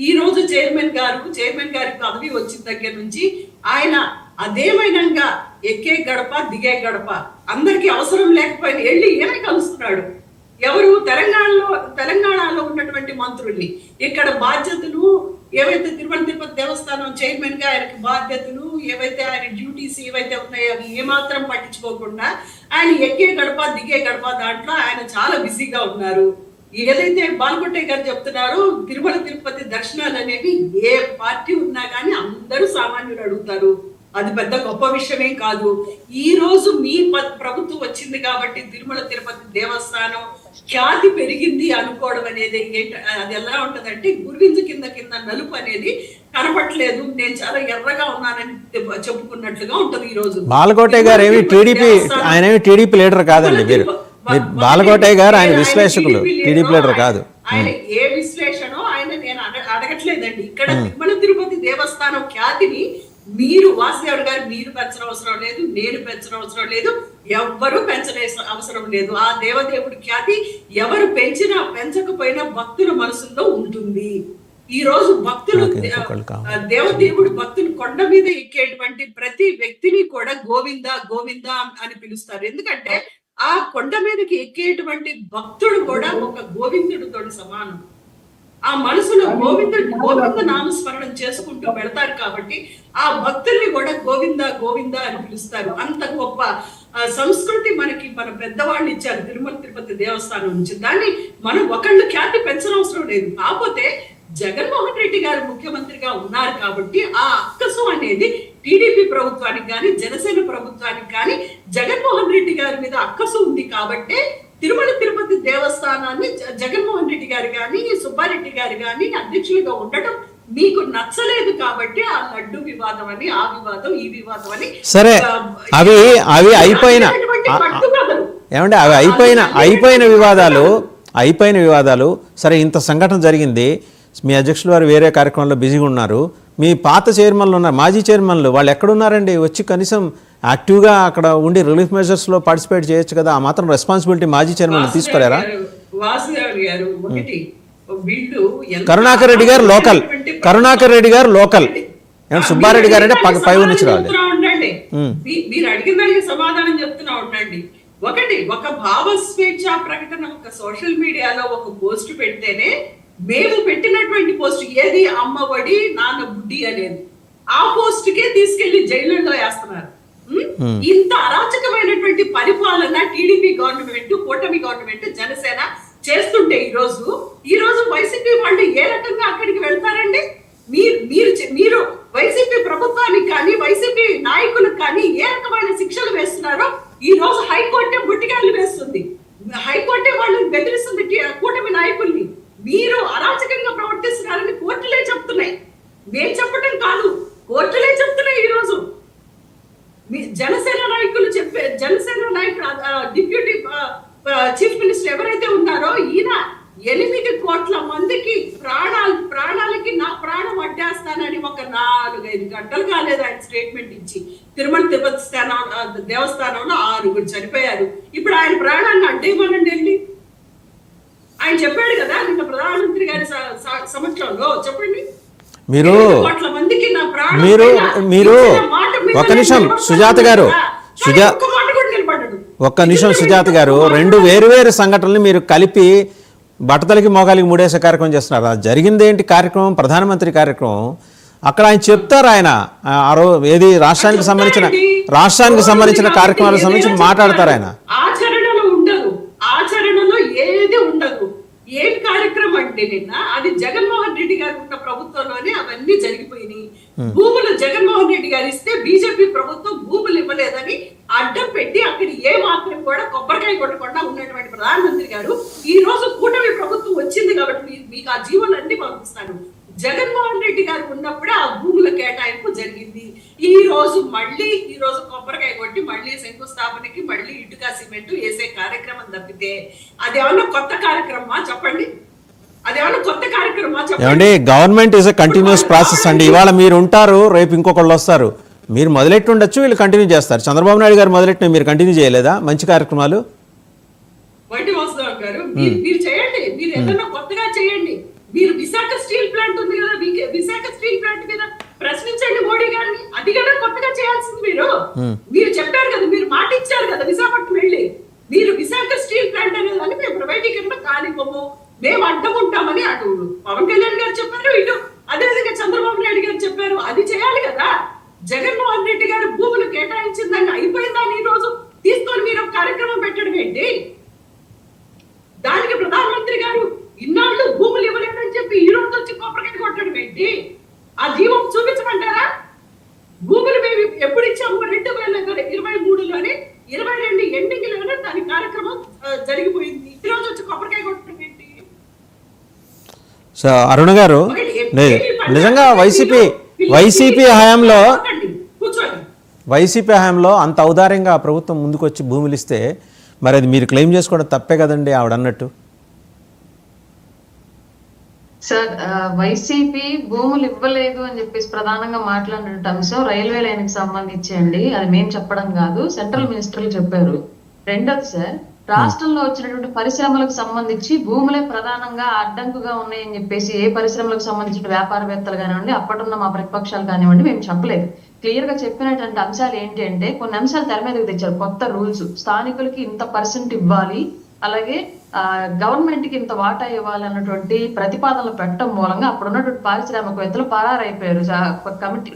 ఈ రోజు చైర్మన్ గారి పదవి వచ్చిన దగ్గర నుంచి ఆయన అదేమైనా ఎక్కే గడప దిగే గడప అందరికి అవసరం లేకపోయినా వెళ్ళి ఏమే కలుస్తున్నాడు. ఎవరు తెలంగాణలో ఉన్నటువంటి మంత్రుల్ని ఇక్కడ బాధ్యతలు ఏవైతే తిరుమల తిరుపతి దేవస్థానం చైర్మన్ గా ఆయనకి బాధ్యతలు ఏవైతే ఆయన డ్యూటీస్ ఏవైతే ఉన్నాయో అవి ఏమాత్రం పట్టించుకోకుండా ఆయన ఎక్కే గడప దిగే గడప దాంట్లో ఆయన చాలా బిజీగా ఉన్నారు. ఏదైతే బాల్కొట్టే గారు చెప్తున్నారో తిరుమల తిరుపతి దర్శనాలు అనేవి ఏ పార్టీ ఉన్నా కానీ అందరూ సామాన్యులు అడుగుతారు. అది పెద్ద గొప్ప విషయమేం కాదు. ఈ రోజు మీ ప్రభుత్వం వచ్చింది కాబట్టి తిరుమల తిరుపతి దేవస్థానం ఖ్యాతి పెరిగింది అనుకోవడం అనేది అది ఎలా ఉంటదంటే గురువింజ కింద నలుపు అనేది కనపట్లేదు, నేను చాలా ఎర్రగా ఉన్నానని చెప్పుకున్నట్లుగా ఉంటది ఈ రోజు. బాలకోటయ్య గారు ఏమి టీడీపీ, ఆయన ఏమి టీడీపీ లీడర్ కాదండి. మీరు బాలకోటయ్య గారు ఆయన విశ్లేషకులు, టీడీపీ లీడర్ కాదు. ఆయన ఏ విశ్లేషణో ఆయన నేను అడగట్లేదండి. ఇక్కడ తిరుమల తిరుపతి దేవస్థానం ఖ్యాతిని మీరు వాసుదేవుడు గారు మీరు పెంచడం అవసరం లేదు, నేను పెంచడం అవసరం లేదు, ఎవ్వరూ పెంచలే అవసరం లేదు. ఆ దేవదేవుడి ఖ్యాతి ఎవరు పెంచినా పెంచకపోయినా భక్తుల మనసుల్లో ఉంటుంది. ఈ రోజు భక్తులు దేవదేవుడు భక్తులు కొండ మీద ఎక్కేటువంటి ప్రతి వ్యక్తిని కూడా గోవింద గోవింద అని పిలుస్తారు. ఎందుకంటే ఆ కొండ మీదకి ఎక్కేటువంటి భక్తుడు కూడా ఒక గోవిందుడితో సమానం. ఆ మనసులో గోవింద నామస్మరణం చేసుకుంటూ వెళతారు కాబట్టి ఆ భక్తుల్ని కూడా గోవింద గోవింద అని పిలుస్తారు. అంత గొప్ప సంస్కృతి మనకి మన పెద్దవాళ్ళు ఇచ్చారు తిరుమల తిరుపతి దేవస్థానం నుంచి. దాన్ని మనం ఒకళ్ళు ఖ్యాతి పెంచనవసరం లేదు. కాకపోతే జగన్మోహన్ రెడ్డి గారు ముఖ్యమంత్రిగా ఉన్నారు కాబట్టి ఆ అక్కసు అనేది టీడీపీ ప్రభుత్వానికి కానీ జనసేన ప్రభుత్వానికి కానీ జగన్మోహన్ రెడ్డి గారి మీద అక్కసు ఉంది కాబట్టి తిరుమల తిరుపతి దేవస్థానాన్ని జగన్మోహన్ రెడ్డి గారు కానీ సుబ్బారెడ్డి గారు కానీ అధ్యక్షులుగా ఉండటం మీకు నచ్చలేదు కాబట్టి ఆ లడ్డు వివాదం అని, ఆ వివాదం, ఈ వివాదం అని. సరే, అవి అయిపోయిన ఏమంటే అవి అయిపోయిన వివాదాలు సరే, ఇంత సంఘటన జరిగింది. మీ అధ్యక్షులు వారు వేరే కార్యక్రమంలో బిజీగా ఉన్నారు. మీ పాత చైర్మన్లు ఉన్నారు, మాజీ చైర్మన్లు, వాళ్ళు ఎక్కడున్నారండి? వచ్చి కనీసం యాక్టివ్గా అక్కడ ఉండి రిలీఫ్ మెజర్స్లో పార్టిసిపేట్ చేయొచ్చు కదా. ఆ మాత్రం రెస్పాన్సిబిలిటీ మాజీ చైర్మన్లు తీసుకోలేరా? కరుణాకర్ రెడ్డి గారు లోకల్, ఏమంటే సుబ్బారెడ్డి గారు అంటే పై నుంచి రావాలి. మీరు అడిగిన దానికి సమాధానం చెప్తున్నా ఉండండి. ఒక భావ స్వేచ్ఛ ప్రకటన ఒక సోషల్ మీడియాలో ఒక పోస్ట్ పెడితేనే మేము పెట్టినటువంటి పోస్ట్ ఏది అమ్మఒడి నాన్న బుడ్డి అనేది, ఆ పోస్ట్ కే తీసుకెళ్లి జైలులో వేస్తున్నారు. ఇంత అరాచకమైనటువంటి పరిపాలన టీడీపీ గవర్నమెంట్, కూటమి గవర్నమెంట్, జనసేన చేస్తుంటే ఈ రోజు వైసీపీ వాళ్ళు ఏ రకంగా అక్కడికి వెళ్తారండి? మీరు వైసీపీ ప్రభుత్వానికి కానీ వైసీపీ నాయకులకు కానీ ఏ రకమైన శిక్షలు వేస్తున్నారో ఈ రోజు హైకోర్టే ముట్టికాయలు వేస్తుంది. హైకోర్టే వాళ్ళని బెదిరిస్తుంది కూటమి నాయకుల్ని. మీరు అరాచకంగా ప్రవర్తిస్తున్నారని కోర్టులే చెప్తున్నాయి. మేము చెప్పడం కాదు, కోర్టులే చెప్తున్నాయి. ఈ రోజు జనసేన నాయకులు డిప్యూటీ చీఫ్ మినిస్టర్ ఎవరైతే ఉన్నారో ఈయన 8 కోట్ల మందికి ప్రాణాలకి నా ప్రాణం అడ్డేస్తానని ఒక 4-5 గంటలు కాలేదు ఆయన స్టేట్మెంట్ ఇచ్చి. తిరుమల తిరుపతి దేవస్థానంలో 6 చనిపోయారు. ఇప్పుడు ఆయన ప్రాణాన్ని అడ్డేయమనండి వెళ్ళి. ఆయన చెప్పాడు కదా నిన్న ప్రధానమంత్రి గారి సమక్షంలో. చెప్పండి, మీరు ఒక్క నిమిషం సుజాత గారు, సుజాత గారు 2 వేరు సంఘటనలు మీరు కలిపి బట్టతలకి మోగాలికి మూడేసే కార్యక్రమం చేస్తున్నారు. జరిగింది ఏంటి కార్యక్రమం? ప్రధానమంత్రి కార్యక్రమం. అక్కడ ఆయన చెప్తారు, ఆయన ఏది రాష్ట్రానికి సంబంధించిన కార్యక్రమాలకు సంబంధించి మాట్లాడతారు. ఆయన ఆచరణలో ఏది ఉండదు. ఏం కార్యక్రమం అంటే నిన్న అది జగన్మోహన్ రెడ్డి గారు ఉన్న ప్రభుత్వంలోనే అవన్నీ జరిగిపోయినాయి. భూములు జగన్మోహన్ రెడ్డి గారు ఇస్తే బీజేపీ ప్రభుత్వం భూములు ఇవ్వలేదని అడ్డం పెట్టి అక్కడ ఏ మాత్రం కూడా కొబ్బరికాయ కొట్టకుండా ఉన్నటువంటి ప్రధానమంత్రి గారు ఈ రోజు కూటమి ప్రభుత్వం వచ్చింది కాబట్టి మీకు ఆ జీవోలన్నీ పంపిస్తాను. జగన్మోహన్ రెడ్డి గారు ఉన్నప్పుడే ఆ భూముల కేటాయింపు జరిగింది. ఈ రోజు కొబ్బరికాయ కొట్టి మళ్ళీ శంకుస్థాపనకి మళ్ళీ ఇటుక సిమెంట్ వేసే కార్యక్రమం తప్పితే అదేమన్నా కొత్త కార్యక్రమా చెప్పండి? ఏమండి, government is a continuous process అండి. ఇవాళ మీరు ఉంటారు, రేపు ఇంకొకళ్ళు వస్తారు. మీరు మొదలెట్టి ఉండొచ్చు, వీళ్ళు కంటిన్యూ చేస్తారు. చంద్రబాబు నాయుడు గారు మొదలెట్టిన మీరు కంటిన్యూ చేయలేదా మంచి కార్యక్రమాలు? వైటి వాసుదేవ్ గారు మీరు చేయండి, మీరు ఏదైనా కొత్తగా చేయండి. మీరు విశాఖ స్టీల్ ప్లాంట్ ఉంది కదా, విశాఖ స్టీల్ ప్లాంట్ మీద ప్రశ్నించండి మోడీ గారిని. అది కదా కొత్తగా చేయాల్సింది. మీరు చెప్పారు కదా, మీరు మాట ఇచ్చారు కదా విశాఖపట్నం వెళ్ళి, మీరు విశాఖ స్టీల్ ప్లాంట్ అనేది మేము ప్రైవేటీకరణ కానివ్వము, మేము అడ్డం ఉంటామని అటు పవన్ కళ్యాణ్ గారు చెప్పారు, ఇటు అదేవిధంగా చంద్రబాబు నాయుడు గారు చెప్పారు. అది చేయాలి కదా. జగన్మోహన్ రెడ్డి గారు భూములు కేటాయించిందని అయిపోయిందని ఈ రోజు తీసుకొని మీరు ఒక కార్యక్రమం పెట్టడం ఏంటి? దానికి ప్రధానమంత్రి గారు ఇన్నాళ్ళు భూములు ఇవ్వలేదని చెప్పి ఈ రోజు వచ్చి కొబ్బరికాయ కొట్టడం ఏంటి? ఆ జీవం చూపించమంటారా? భూములు మేము ఎప్పుడు ఇచ్చాము? 2023లోనే 22 ఎండింగ్లోనే దాని కార్యక్రమం జరిగిపోయింది. ఈ రోజు వచ్చి కొబ్బరికాయ కొట్టడం ఏంటి? అరుణ గారు నిజంగా వైసీపీ హయాంలో వైసీపీ హయాంలో అంత ఔదార్యంగా ప్రభుత్వం ముందుకొచ్చి భూములు ఇస్తే మరి అది మీరు క్లెయిమ్ చేసుకోవడం తప్పే కదండి ఆవిడ అన్నట్టు. సార్ వైసీపీ భూములు ఇవ్వలేదు అని చెప్పేసి ప్రధానంగా మాట్లాడిన అంశం రైల్వే లైన్ కి సంబంధించి అండి. అది మేము చెప్పడం కాదు, సెంట్రల్ మినిస్టర్లు చెప్పారు. రెండోది సార్, రాష్ట్రంలో వచ్చినటువంటి పరిశ్రమలకు సంబంధించి భూములే ప్రధానంగా అడ్డంకుగా ఉన్నాయని చెప్పేసి ఏ పరిశ్రమలకు సంబంధించిన వ్యాపారవేత్తలు కానివ్వండి, అప్పటిన్న మా ప్రతిపక్షాలు కానివ్వండి, మేము చెప్పలేదు. క్లియర్ గా చెప్పినటువంటి అంశాలు ఏంటి అంటే, కొన్ని అంశాలు తెర మీదకి తెచ్చారు. కొత్త రూల్స్, స్థానికులకి ఇంత % ఇవ్వాలి, అలాగే గవర్నమెంట్ కి ఇంత వాటా ఇవ్వాలి అన్నటువంటి ప్రతిపాదనలు పెట్టడం మూలంగా అప్పుడు ఉన్నటువంటి పారిశ్రామికవేత్తలు పరారైపోయారు. కమిటీ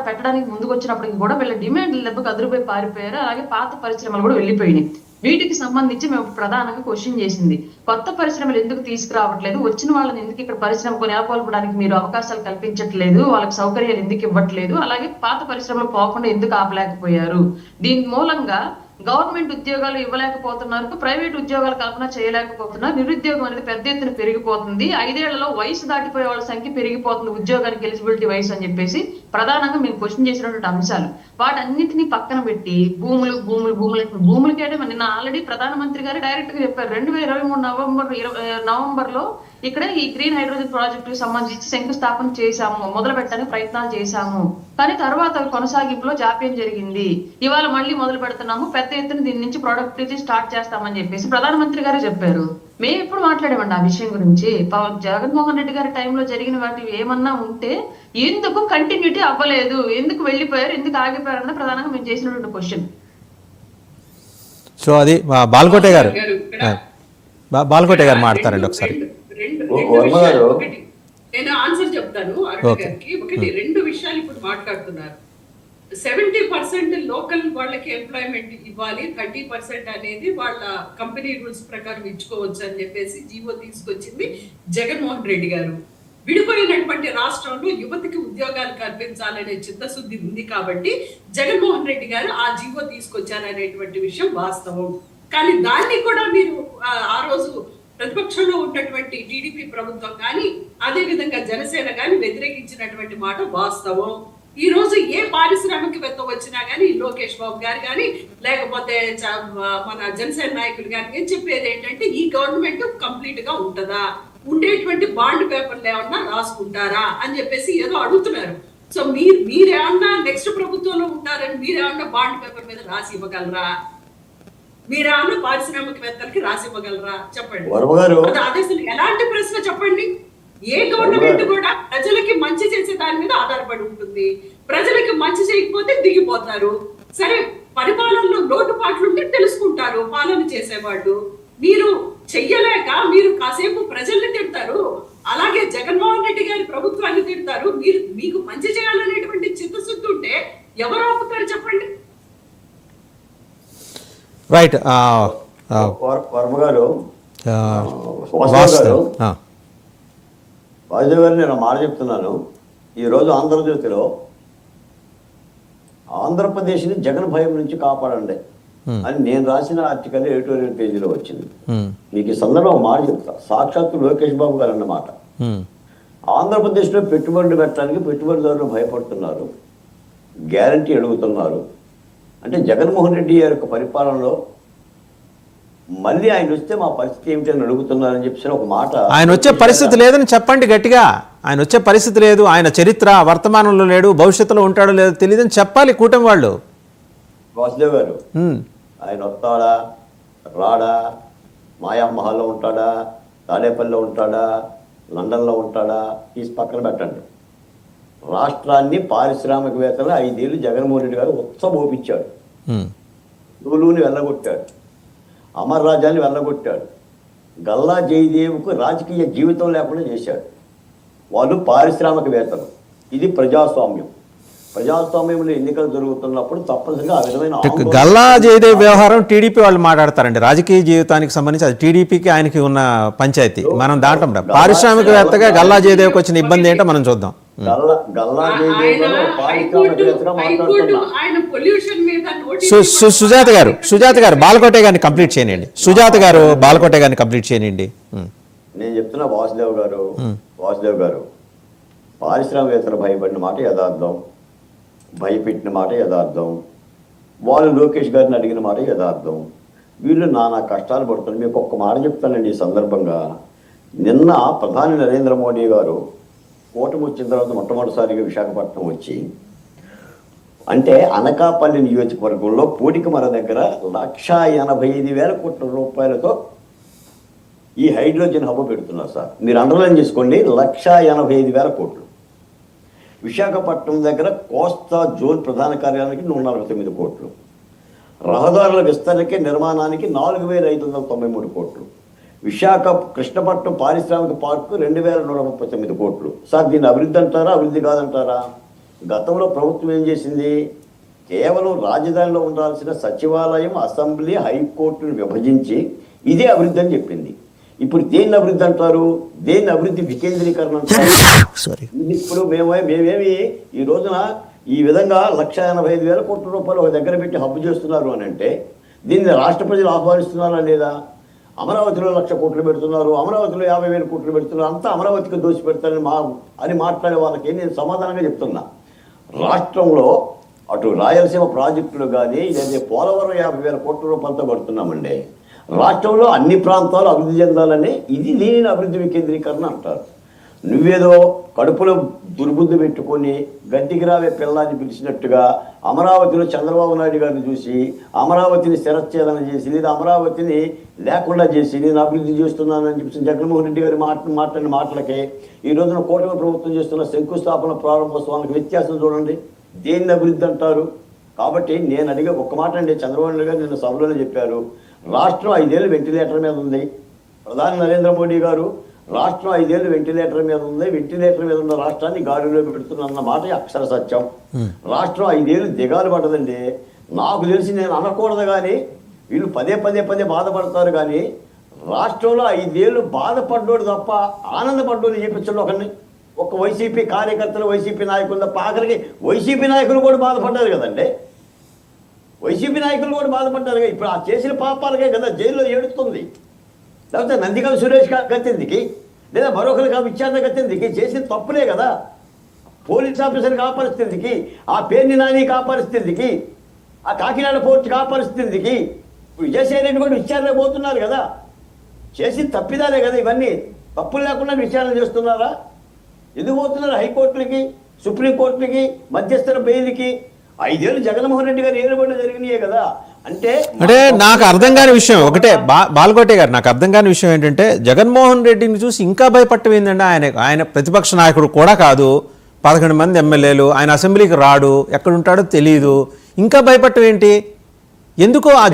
పెట్టడానికి ముందుకు వచ్చినప్పటికి కూడా వీళ్ళ డిమాండ్ల దెబ్బకు అదురుపోయి పారిపోయారు. అలాగే పాత పరిశ్రమలు కూడా వెళ్ళిపోయినాయి. వీటికి సంబంధించి మేము ప్రధానంగా క్వశ్చన్ చేసింది, కొత్త పరిశ్రమలు ఎందుకు తీసుకురావట్లేదు, వచ్చిన వాళ్ళని ఎందుకు ఇక్కడ పరిశ్రమకు నెలకొల్పడానికి మీరు అవకాశాలు కల్పించట్లేదు, వాళ్ళకి సౌకర్యాలు ఎందుకు ఇవ్వట్లేదు, అలాగే పాత పరిశ్రమలు పోకుండా ఎందుకు ఆపలేకపోయారు. దీని మూలంగా గవర్నమెంట్ ఉద్యోగాలు ఇవ్వలేకపోతున్నారు, ప్రైవేట్ ఉద్యోగాల కల్పన చేయలేకపోతున్నారు, నిరుద్యోగం అనేది పెద్ద ఎత్తున పెరిగిపోతుంది, 5 ఏళ్లలో వయసు దాటిపోయే వాళ్ళ సంఖ్య పెరిగిపోతుంది, ఉద్యోగానికి ఎలిజిబిలిటీ వయసు అని చెప్పేసి ప్రధానంగా మేము క్వశ్చన్ చేసినటువంటి అంశాలు. వాటన్నిటిని పక్కన పెట్టి భూములకేటే నిన్న ఆల్రెడీ ప్రధానమంత్రి గారు డైరెక్ట్ గా చెప్పారు. 2023 నవంబర్లో ఇక్కడ ఈ గ్రీన్ హైడ్రోజన్ ప్రాజెక్టు సంబంధించి శంకుస్థాపన చేశాము, మొదలు పెట్టడానికి ప్రయత్నాలు చేశాము, కానీ తర్వాత కొనసాగింపులో జాప్యం జరిగింది. ఇవాళ మళ్ళీ మొదలు పెడుతున్నాము, పెద్ద ఎత్తున దీని నుంచి ప్రొడక్టివిటీ స్టార్ట్ చేస్తామని చెప్పేసి ప్రధానమంత్రి గారు చెప్పారు. మేము ఎప్పుడు మాట్లాడామండి ఆ విషయం గురించి? జగన్మోహన్ రెడ్డి గారి టైంలో జరిగిన వాటి ఏమన్నా ఉంటే ఎందుకు కంటిన్యూటీ అవ్వలేదు, ఎందుకు వెళ్ళిపోయారు, ఎందుకు ఆగిపోయారు అన్నది ప్రధానంగా మేము చేసినటువంటి క్వశ్చన్. సో అది బాల్కోటే గారు మాట్లాడారండి ఒకసారి. నేను ఆన్సర్ చెప్తాను అరుణ్ గారికి. ఒకటి 2 విషయాలు ఇప్పుడు మాట్లాడుతున్నారు. 70% లోకల్ వాళ్ళకి ఎంప్లాయ్మెంట్ ఇవ్వాలి, 30% అనేది వాళ్ళ కంపెనీ రూల్స్ ప్రకారం ఇచ్చుకోవచ్చు అని చెప్పేసి జీవో తీసుకొచ్చింది జగన్మోహన్ రెడ్డి గారు. విడిపోయినటువంటి రాష్ట్రంలో యువతకి ఉద్యోగాలు కల్పించాలనే చిత్తశుద్ధి ఉంది కాబట్టి జగన్మోహన్ రెడ్డి గారు ఆ జీవో తీసుకొచ్చారనేటువంటి విషయం వాస్తవం. కానీ దాన్ని కూడా మీరు ఆ రోజు ప్రతిపక్షంలో ఉన్నటువంటి టీడీపీ ప్రభుత్వం కానీ అదే విధంగా జనసేన కానీ వ్యతిరేకించినటువంటి మాట వాస్తవం. ఈ రోజు ఏ పారిశ్రామికవేత్త వచ్చినా కానీ లోకేష్ బాబు గారు కానీ లేకపోతే మన జనసేన నాయకులు కానీ చెప్పేది ఏంటంటే ఈ గవర్నమెంట్ కంప్లీట్ గా ఉంటుందా, ఉండేటువంటి బాండ్ పేపర్లు ఏమన్నా రాసుకుంటారా అని చెప్పేసి ఏదో అడుగుతున్నారు. సో మీరేమన్నా నెక్స్ట్ ప్రభుత్వంలో ఉంటారని మీరేమన్నా బాండ్ పేపర్ మీద రాసి ఇవ్వగలరా? మీరేమన్నా పారిశ్రామికవేత్తలకి రాసి ఇవ్వగలరా? చెప్పండి. అదే అసలు ఎలాంటి ప్రశ్న చెప్పండి? ఏ గవర్నమెంట్ కూడా ప్రజలకి మంచి చేసే దాని మీద ఆధారపడి ఉంటుంది. ప్రజలకి మంచి చేయకపోతే దిగిపోతారు. సరే, పరిపాలనలో లోటుపాట్లుంటే తెలుసుకుంటారు పాలన చేసేవాళ్ళు. మీరు చెయ్యలేక మీరు కాసేపు ప్రజల్ని తిడతారు, అలాగే జగన్మోహన్ రెడ్డి గారి ప్రభుత్వాన్ని తిడతారు. మీకు మంచి చేయాలనేటువంటి చిత్తశుద్ధి ఉంటే ఎవరు ఆపుతారు చెప్పండి? రైట్. వర్మ గారు, వాసుదేవ్ గారు, నేను మాట చెప్తున్నాను. ఈరోజు ఆంధ్రజ్యోతిలో ఆంధ్రప్రదేశ్ని జగన్ భయం నుంచి కాపాడండి అని నేను రాసిన ఆర్టికల్ ఎడిటోరియల్ పేజీలో వచ్చింది. మీకు ఈ సందర్భం మాట చెప్తా. సాక్షాత్తు లోకేష్ బాబు గారు అన్నమాట. ఆంధ్రప్రదేశ్లో పెట్టుబడులు పెట్టడానికి పెట్టుబడిదారులు భయపడుతున్నారు, గ్యారంటీ అడుగుతున్నారు. అంటే జగన్మోహన్ రెడ్డి గారి యొక్క పరిపాలనలో మళ్ళీ ఆయన వస్తే మా పరిస్థితి ఏమిటని అడుగుతున్నారని చెప్పి ఒక మాట. ఆయన వచ్చే పరిస్థితి లేదని చెప్పండి గట్టిగా. ఆయన వచ్చే పరిస్థితి లేదు, ఆయన చరిత్ర వర్తమానంలో లేడు, భవిష్యత్తులో ఉంటాడో లేదో తెలియదని చెప్పాలి కూటమి వాళ్ళు. వాసుదేవ్ గారు, ఆయన వస్తాడా రాడా, మాయామహల్లో ఉంటాడా, తాడేపల్లిలో ఉంటాడా, లండన్లో ఉంటాడా, తీసి పక్కన పెట్టండి. రాష్ట్రాన్ని పారిశ్రామికవేత్తలు 5 ఏళ్ళు జగన్మోహన్ రెడ్డి గారు ఉత్సవోపించాడు. లూలుని వెళ్ళగొట్టాడు, అమర్ రాజాన్ని వెళ్ళగొట్టాడు, గల్లా జయదేవ్కు రాజకీయ జీవితం లేకుండా చేశాడు. వాళ్ళు పారిశ్రామికవేత్తలు. ఇది ప్రజాస్వామ్యం. ప్రజాస్వామ్యంలో ఎన్నికలు జరుగుతున్నప్పుడు తప్పనిసరిగా ఆ విధమైన గల్లా జయదేవ్ వ్యవహారం టీడీపీ వాళ్ళు మాట్లాడతారండి. రాజకీయ జీవితానికి సంబంధించి అది టీడీపీకి ఆయనకి ఉన్న పంచాయతీ. మనం దాంట్లో పారిశ్రామికవేత్తగా గల్లా జయదేవ్కి వచ్చిన ఇబ్బంది ఏంటో మనం చూద్దాం. సుజాత గారు బాలకోటే గారిని కంప్లీట్ చేయనండి. నేను చెప్తున్నా వాసుదేవ్ గారు, పారిశ్రామికవేత్తలు భయపడిన మాట యథార్థం, భయపెట్టిన మాట యథార్థం, వాళ్ళు లోకేష్ గారిని అడిగిన మాట యథార్థం. వీళ్ళు నానా కష్టాలు పడుతున్నారు. మీకు ఒక్క మాట చెప్తానండి ఈ సందర్భంగా. నిన్న ప్రధాని నరేంద్ర మోడీ గారు కూటమి వచ్చిన తర్వాత మొట్టమొదటిసారిగా విశాఖపట్నం వచ్చి, అంటే అనకాపల్లి నియోజకవర్గంలో పూడికమర దగ్గర 1,85,000 కోట్ల రూపాయలతో ఈ హైడ్రోజన్ హబ్ పెడుతున్నారు సార్. మీరు అండర్లైన్ చేసుకోండి, 1,85,000 కోట్లు. విశాఖపట్నం దగ్గర కోస్తా జోన్ ప్రధాన కార్యాలయానికి 149 కోట్లు, రహదారుల విస్తరణకి నిర్మాణానికి 4,593 కోట్లు, విశాఖ కృష్ణపట్నం పారిశ్రామిక పార్కు 2,139 కోట్లు. సార్ దీన్ని అభివృద్ధి అంటారా, అభివృద్ధి కాదంటారా? గతంలో ప్రభుత్వం ఏం చేసింది? కేవలం రాజధానిలో ఉండాల్సిన సచివాలయం, అసెంబ్లీ, హైకోర్టును విభజించి ఇదే అభివృద్ధి అని చెప్పింది. ఇప్పుడు దేన్ని అభివృద్ధి అంటారు? దేన్ని అభివృద్ధి వికేంద్రీకరణ అంటారు? ఇది ఇప్పుడు మేమేమి ఈ రోజున ఈ విధంగా 1,85,000 కోట్ల రూపాయలు ఒక దగ్గర పెట్టి హబ్బు చేస్తున్నారు అని అంటే దీన్ని రాష్ట్ర ప్రజలు ఆహ్వానిస్తున్నారా లేదా? అమరావతిలో 1,00,000 కోట్లు పెడుతున్నారు, అమరావతిలో 50,000 కోట్లు పెడుతున్నారు, అంతా అమరావతికి దోచి పెడతారని మాట్లాడే వాళ్ళకి నేను సమాధానంగా చెప్తున్నా. రాష్ట్రంలో అటు రాయలసీమ ప్రాజెక్టులు కానీ లేదా పోలవరం 50,000 కోట్ల రూపాయలతో పడుతున్నామండి. రాష్ట్రంలో అన్ని ప్రాంతాలు అభివృద్ధి చెందాలని ఇది దీనిని అభివృద్ధి వికేంద్రీకరణ అంటారు. నువ్వేదో కడుపులో దుర్బుద్ధి పెట్టుకొని గడ్డికి రావే పిల్లాన్ని పిలిచినట్టుగా అమరావతిలో చంద్రబాబు నాయుడు గారిని చూసి అమరావతిని శిరచ్ఛేదన చేసి లేదా అమరావతిని లేకుండా చేసి నేను అభివృద్ధి చేస్తున్నానని చెప్పి జగన్మోహన్ రెడ్డి గారి మాట్లాడిన మాటలకే ఈ రోజున కూటమి ప్రభుత్వం చేస్తున్న శంకుస్థాపన ప్రారంభోత్సవానికి వ్యత్యాసం చూడండి. దేన్ని అభివృద్ధి అంటారు? కాబట్టి నేను అడిగే ఒక్క మాట అండి, చంద్రబాబు నాయుడు గారు నిన్న సభలోనే చెప్పారు, రాష్ట్రం 5 ఏళ్ళు వెంటిలేటర్ మీద ఉంది. ప్రధాని నరేంద్ర మోడీ గారు రాష్ట్రం 5 ఏళ్ళు వెంటిలేటర్ మీద ఉంది, వెంటిలేటర్ మీద ఉన్న రాష్ట్రాన్ని గాడిలో పెడుతున్న మాట అక్షర సత్యం. రాష్ట్రం 5 ఏళ్ళు దిగాలు పడ్డదండి. నాకు తెలిసి నేను అనకూడదు కానీ వీళ్ళు పదే బాధపడతారు కానీ రాష్ట్రంలో 5 ఏళ్ళు బాధపడ్డోడు తప్ప ఆనందపడ్డోడు చేపించండి ఒకరిని. ఒక వైసీపీ కార్యకర్తలు, వైసీపీ నాయకులు తప్ప ఆఖరికి వైసీపీ నాయకులు కూడా బాధపడ్డారు కదండి. వైసీపీ నాయకులు కూడా బాధపడ్డారు కదా. ఇప్పుడు ఆ చేసిన పాపాలకే కదా జైల్లో ఏడుస్తుంది. లేకపోతే నందిగం సురేష్ గత్తిందికి లేదా మరొకరికి విచారణ గత్తిందికి చేసిన తప్పులే కదా. పోలీస్ ఆఫీసర్కి ఆ పరిస్థితికి, ఆ పేర్ని నానికి ఆ పరిస్థితికి, ఆ కాకినాడ పోర్టుకి ఆ పరిస్థితికి ఇప్పుడు విజయసాయి రెడ్డి కూడా విచారణ పోతున్నారు కదా. చేసి తప్పిదాలే కదా ఇవన్నీ. తప్పులు లేకుండా విచారణ చేస్తున్నారా? ఎందుకు పోతున్నారు హైకోర్టులకి, సుప్రీంకోర్టులకి, మధ్యస్థర బెయిల్కి? 5 ఏళ్ళు జగన్మోహన్ రెడ్డి గారు ఏలుబడులు జరిగినాయే కదా. అంటే నాకు అర్థం కాని విషయం ఒకటే, బాల్కోటే గారు, నాకు అర్థం కాని విషయం ఏంటంటే జగన్మోహన్ రెడ్డిని చూసి ఇంకా భయపడటం ఏంటంటే ఆయన ప్రతిపక్ష నాయకుడు కూడా కాదు, 11 మంది ఎమ్మెల్యేలు, ఆయన అసెంబ్లీకి రాడు, ఎక్కడుంటాడో తెలియదు, ఇంకా భయపడటం ఏంటి? ఎందుకు ఆ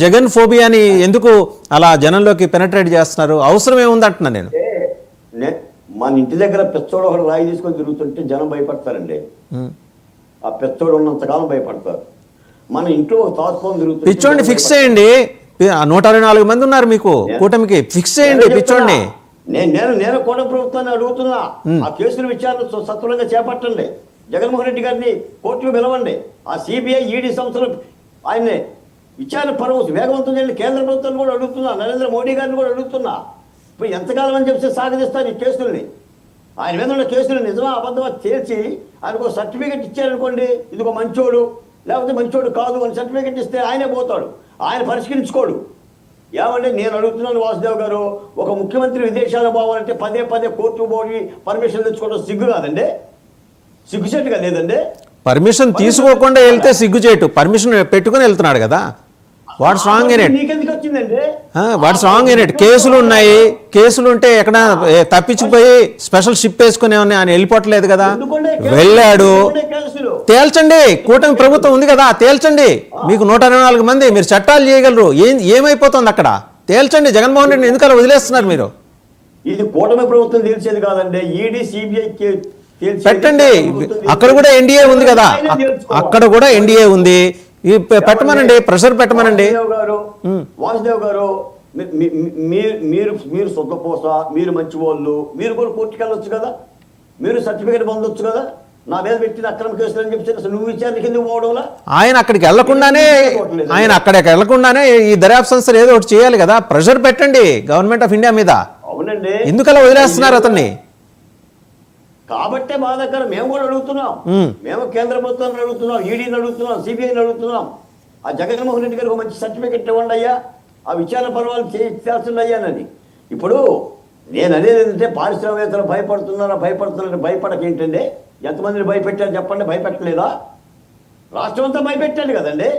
జగన్ ఫోబియాని ఎందుకు అలా జనంలోకి పెనట్రేట్ చేస్తున్నారు? అవసరం ఏముంది అంటున్నా నేను. మన ఇంటి దగ్గర పెచ్చోడు ఒకటి రాయి తీసుకొని తిరుగుతుంటే జనం భయపడతారండి. ఆ పెచ్చోడు ఉన్నంతకాలం భయపడతారు. మన ఇంట్లో ఒక తాసుకొని తిరుగుతుంది. పిచ్చోడిని ఫిక్స్ చేయండి. 124 మంది ఉన్నారు మీకు కూటమికి, ఫిక్స్ చేయండి పిచ్చోడిని. నేను కూటమి ప్రభుత్వాన్ని అడుగుతున్నా, ఆ కేసుల విచారణ సత్వరంగా చేపట్టండి. జగన్మోహన్ రెడ్డి గారిని కోర్టుకు పిలవండి. ఆ సిబిఐ, ఈడీ సంస్థలు ఆయన్ని విచారణ పర్వం వేగవంతం చేయండి. కేంద్ర ప్రభుత్వాన్ని కూడా అడుగుతున్నా, నరేంద్ర మోడీ గారిని కూడా అడుగుతున్నా. ఇప్పుడు ఎంతకాలం అని చెప్పి సాగదీస్తారు ఈ కేసుల్ని? ఆయన మీద ఉన్న కేసులు నిజమా అబద్ధమా తేల్చి ఆయనకు సర్టిఫికెట్ ఇచ్చారనుకోండి, ఇదిగో మంచోడు లేకపోతే మంచోడు కాదు అని సర్టిఫికెట్ ఇస్తే ఆయనే పోతాడు, ఆయన పరిష్కరించుకోడు. ఏమంటే నేను అడుగుతున్నాను వాసుదేవ్ గారు, ఒక ముఖ్యమంత్రి విదేశాలకు పోవాలంటే పదే కోర్టు పోయి పర్మిషన్ తెచ్చుకోవడం సిగ్గు కాదండి? సిగ్గుచేటుగా లేదండి? పర్మిషన్ తీసుకోకుండా వెళ్తే సిగ్గుచేటు, పర్మిషన్ పెట్టుకుని వెళ్తున్నాడు కదా. What's wrong in it? నీకెందుకు వచ్చిందండి? What's wrong in it? కేసులు ఉన్నాయి, కేసులు ఉంటే ఎక్కడ తప్పించిపోయి స్పెషల్ షిప్ వేసుకుని ఆయన వెళ్ళిపోవట్లేదు కదా. వెళ్ళాడు, తేల్చండి. కూటమి ప్రభుత్వం ఉంది కదా, తేల్చండి. మీకు 124 మంది, మీరు చట్టాలు చేయగలరు. ఏమైపోతుంది అక్కడ? తేల్చండి. జగన్మోహన్ రెడ్డిని ఎందుకలా వదిలేస్తున్నారు మీరు? ఇది కూటమి ప్రభుత్వం తేల్చేది కాదండి, ఈడీ సిబిఐ పెట్టండి. అక్కడ కూడా ఎన్డీఏ ఉంది కదా, అక్కడ కూడా ఎన్డీఏ ఉంది. పెట్టమనండి, ప్రెషర్ పెట్టమనండి. వాసుదేవ్ గారు, మీరు సొంతపోస, మీరు మంచి వాళ్ళు, మీరు కూడా కోర్టుకి వెళ్ళొచ్చు కదా, మీరు సర్టిఫికేట్ పొందొచ్చు కదా. నా మీద పెట్టిన అక్రమ కేసులు అని చెప్పి నువ్వు విచారణకి ఎందుకు పోవడంలా? ఆయన అక్కడికి వెళ్లకుండానే ఈ దర్యాప్తు సంస్థలు ఏదో ఒకటి చేయాలి కదా. ప్రెషర్ పెట్టండి గవర్నమెంట్ ఆఫ్ ఇండియా మీద. అవునండి, ఎందుకలా వదిలేస్తున్నారు అతన్ని? కాబట్టే మా దగ్గర మేము కూడా అడుగుతున్నాం. మేము కేంద్ర ప్రభుత్వాన్ని అడుగుతున్నాం, ఈడీని అడుగుతున్నాం, సిబిఐని అడుగుతున్నాం. ఆ జగన్మోహన్ రెడ్డి గారికి మంచి సర్టిఫికెట్ ఇవ్వండి అయ్యా, ఆ విచారణ పర్వాలు చేస్తుంది అయ్యానని. ఇప్పుడు నేను అనేది ఏంటంటే పారిశ్రామికవేత్తలు భయపడుతున్నారని భయపడక ఏంటండి? ఎంతమందిని భయపెట్టారు చెప్పండి? భయపెట్టలేదా? రాష్ట్రం అంతా భయపెట్టాడు కదండి.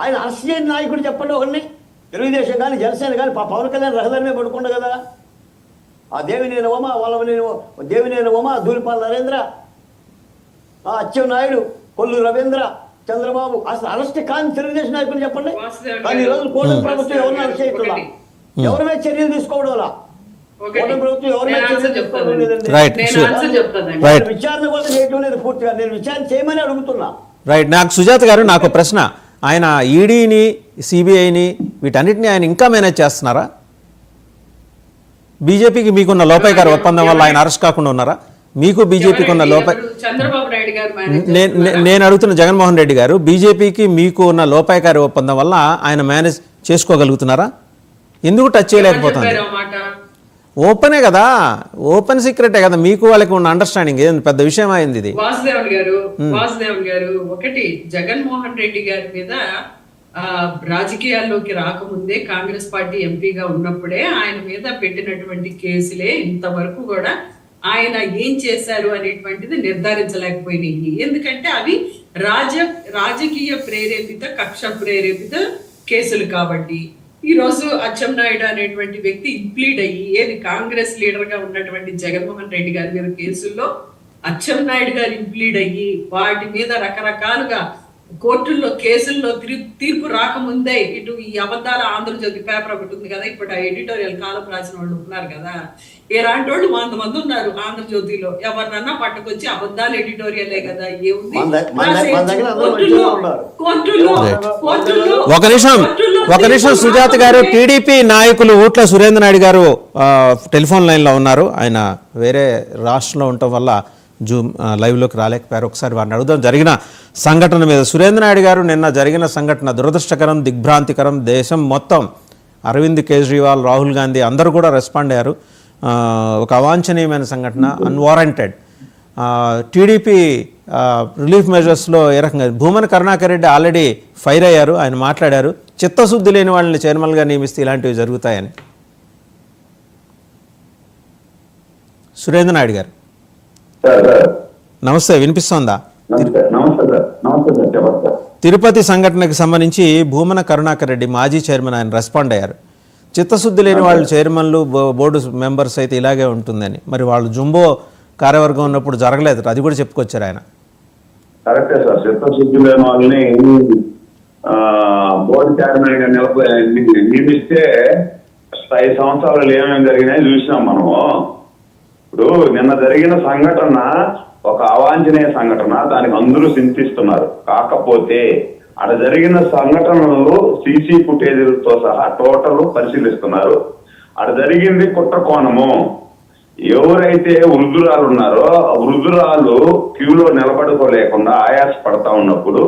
ఆయన అరెస్ట్ చేయని నాయకుడు చెప్పండి ఒకరిని. తెలుగుదేశం కానీ జనసేన కానీ పవన్ కళ్యాణ్ రహదారి మీద పడుకుండా కదా. ఆ దేవినేని ఉమ, ధూళిపాల నరేంద్ర, అచ్చెన్నాయుడు, కొల్లు రవీంద్ర, చంద్రబాబు అసలు అరెస్ట్ కాని తెలుగుదేశం నాయకులు చెప్పండి. కానీ ఈ రోజు కూటమి ప్రభుత్వం ఎవరిని అరెస్ట్ చేయట్లా, ఎవరి మీద చర్యలు తీసుకోవడం వల్ల కూటమి ప్రభుత్వం ఎవరి మీద చర్యలు తీసుకోవడం లేదండి. విచారణ కూడా చేయటం లేదు పూర్తిగా. నేను విచారణ చేయమని అడుగుతున్నా. రైట్. నాకు సుజాత గారు, నాకు ప్రశ్న, ఆయన ఈడీని సిబిఐని వీటన్నిటిని ఆయన ఇంకా మేనేజ్ చేస్తున్నారా? బీజేపీకి మీకున్న లోపాయికారి ఒప్పందం వల్ల ఆయన అరెస్ట్ కాకుండా ఉన్నారా? మీకు బీజేపీకి ఉన్న చంద్రబాబు నాయుడు గారు నేను అడుగుతున్న జగన్మోహన్ రెడ్డి గారు, బీజేపీకి మీకు ఉన్న లోపాయికారి ఒప్పందం వల్ల ఆయన మేనేజ్ చేసుకోగలుగుతున్నారా? ఎందుకు టచ్ చేయలేకపోతుంది? ఓపెనే కదా, ఓపెన్ సీక్రెటే కదా, మీకు వాళ్ళకి ఉన్న అండర్స్టాండింగ్ ఏం పెద్ద విషయం అయింది ఇది. వాసుదేవన్ గారు ఒకటి, జగన్మోహన్ రెడ్డి గారి మీద రాజకీయాల్లోకి రాకముందే కాంగ్రెస్ పార్టీ ఎంపీగా ఉన్నప్పుడే ఆయన మీద పెట్టినటువంటి కేసులే ఇంతవరకు కూడా ఆయన ఏం చేశారు అనేటువంటిది నిర్ధారించలేకపోయినాయి. ఎందుకంటే అవి రాజకీయ ప్రేరేపిత, కక్ష ప్రేరేపిత కేసులు కాబట్టి. ఈ రోజు అచ్చెన్నాయుడు అనేటువంటి వ్యక్తి ఇంప్లీడ్ అయ్యి ఏది కాంగ్రెస్ లీడర్ గా ఉన్నటువంటి జగన్మోహన్ రెడ్డి గారి మీద కేసుల్లో అచ్చెన్నాయుడు గారు ఇంప్లీడ్ అయ్యి వాటి మీద రకరకాలుగా కోర్టుల్లో కేసుల్లో తీర్పు రాకముందే ఇటు ఈ అబద్ధాల ఆంధ్రజ్యోతి పేపర్ ఒకటి ఉంది కదా, ఇప్పుడు ఆ ఎడిటోరియల్ కాలం రాసిన వాళ్ళు ఉన్నారు కదా, ఎలాంటి వాళ్ళు 100 మంది ఉన్నారు ఆంధ్రజ్యోతిలో. ఎవరినన్నా పట్టుకొచ్చి అబద్ధాలు ఎడిటోరియలే కదా, ఏముంది ఒక నిమిషం సుజాత గారు, టీడీపీ నాయకులు ఊట్ల సురేంద్ర నాయుడు గారు టెలిఫోన్ లైన్లో ఉన్నారు. ఆయన వేరే రాష్ట్రంలో ఉండటం వల్ల జూమ్ లైవ్లోకి రాలేకపోయారు. ఒకసారి వారిని అడుగుదాం జరిగిన సంఘటన మీద. సురేంద్ర నాయుడు గారు, నిన్న జరిగిన సంఘటన దురదృష్టకరం, దిగ్భ్రాంతికరం. దేశం మొత్తం అరవింద్ కేజ్రీవాల్, రాహుల్ గాంధీ అందరూ కూడా రెస్పాండ్ అయ్యారు. ఒక అవాంఛనీయమైన సంఘటన, అన్వారంటెడ్. టీడీపీ రిలీఫ్ మెజర్స్లో ఏ రకంగా భూమన కరుణాకర్ రెడ్డి ఆల్రెడీ ఫైర్ అయ్యారు. ఆయన మాట్లాడారు, చిత్తశుద్ధి లేని వాళ్ళని చైర్మన్గా నియమిస్తే ఇలాంటివి జరుగుతాయని. సురేంద్ర నాయుడు గారు నమస్తే, వినిపిస్తోందా? తిరుపతి సంఘటనకు సంబంధించి భూమన కరుణాకర్ రెడ్డి మాజీ చైర్మన్ ఆయన రెస్పాండ్ అయ్యారు. చిత్తశుద్ధి లేని వాళ్ళు చైర్మన్లు, బోర్డు మెంబర్స్ అయితే ఇలాగే ఉంటుందని. మరి వాళ్ళు జుంబో కార్యవర్గం ఉన్నప్పుడు జరగలేదు, అది కూడా చెప్పుకొచ్చారు ఆయన. కరెక్టే సార్, చిత్తశుద్ధి లేని వాళ్ళని బోర్డు చైర్మన్ గా నియమిస్తే 5 సంవత్సరాలు ఏమేమి జరిగినాయి చూసినాం మనము. ఇప్పుడు నిన్న జరిగిన సంఘటన ఒక అవాంఛనీయ సంఘటన, దానికి అందరూ చింతిస్తున్నారు. కాకపోతే అక్కడ జరిగిన సంఘటనలు సీసీ ఫుటేజీలతో సహా టోటల్ పరిశీలిస్తున్నారు. అక్కడ జరిగింది కుట్రకోణము. ఎవరైతే వృద్ధురాలు ఉన్నారో వృద్ధురాలు క్యూలో నిలబడుకోలేకుండా ఆయాస పడతా ఉన్నప్పుడు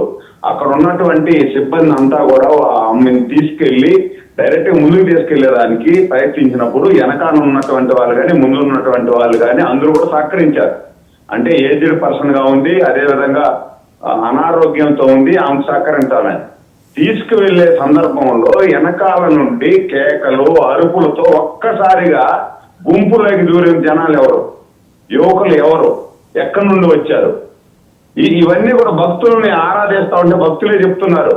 అక్కడ ఉన్నటువంటి సిబ్బంది అంతా కూడా ఆమెను తీసుకెళ్లి డైరెక్ట్ గా ముందుకు తీసుకెళ్లేదానికి ప్రయత్నించినప్పుడు వెనకాల ఉన్నటువంటి వాళ్ళు కానీ ముందు ఉన్నటువంటి వాళ్ళు కానీ అందరూ కూడా సహకరించారు. అంటే ఏజ్డ్ పర్సన్ గా ఉంది, అదే విధంగా అనారోగ్యంతో ఉంది, ఆమెకు సహకరించాలని తీసుకువెళ్లే సందర్భంలో వెనకాల నుండి కేకలు, అరుపులతో ఒక్కసారిగా గుంపులోకి దూరిన జనాలు ఎవరు, యువకులు ఎవరు, ఎక్కడి నుండి వచ్చారు, ఇవన్నీ కూడా భక్తుల్ని ఆరాధిస్తా ఉంటే భక్తులే చెప్తున్నారు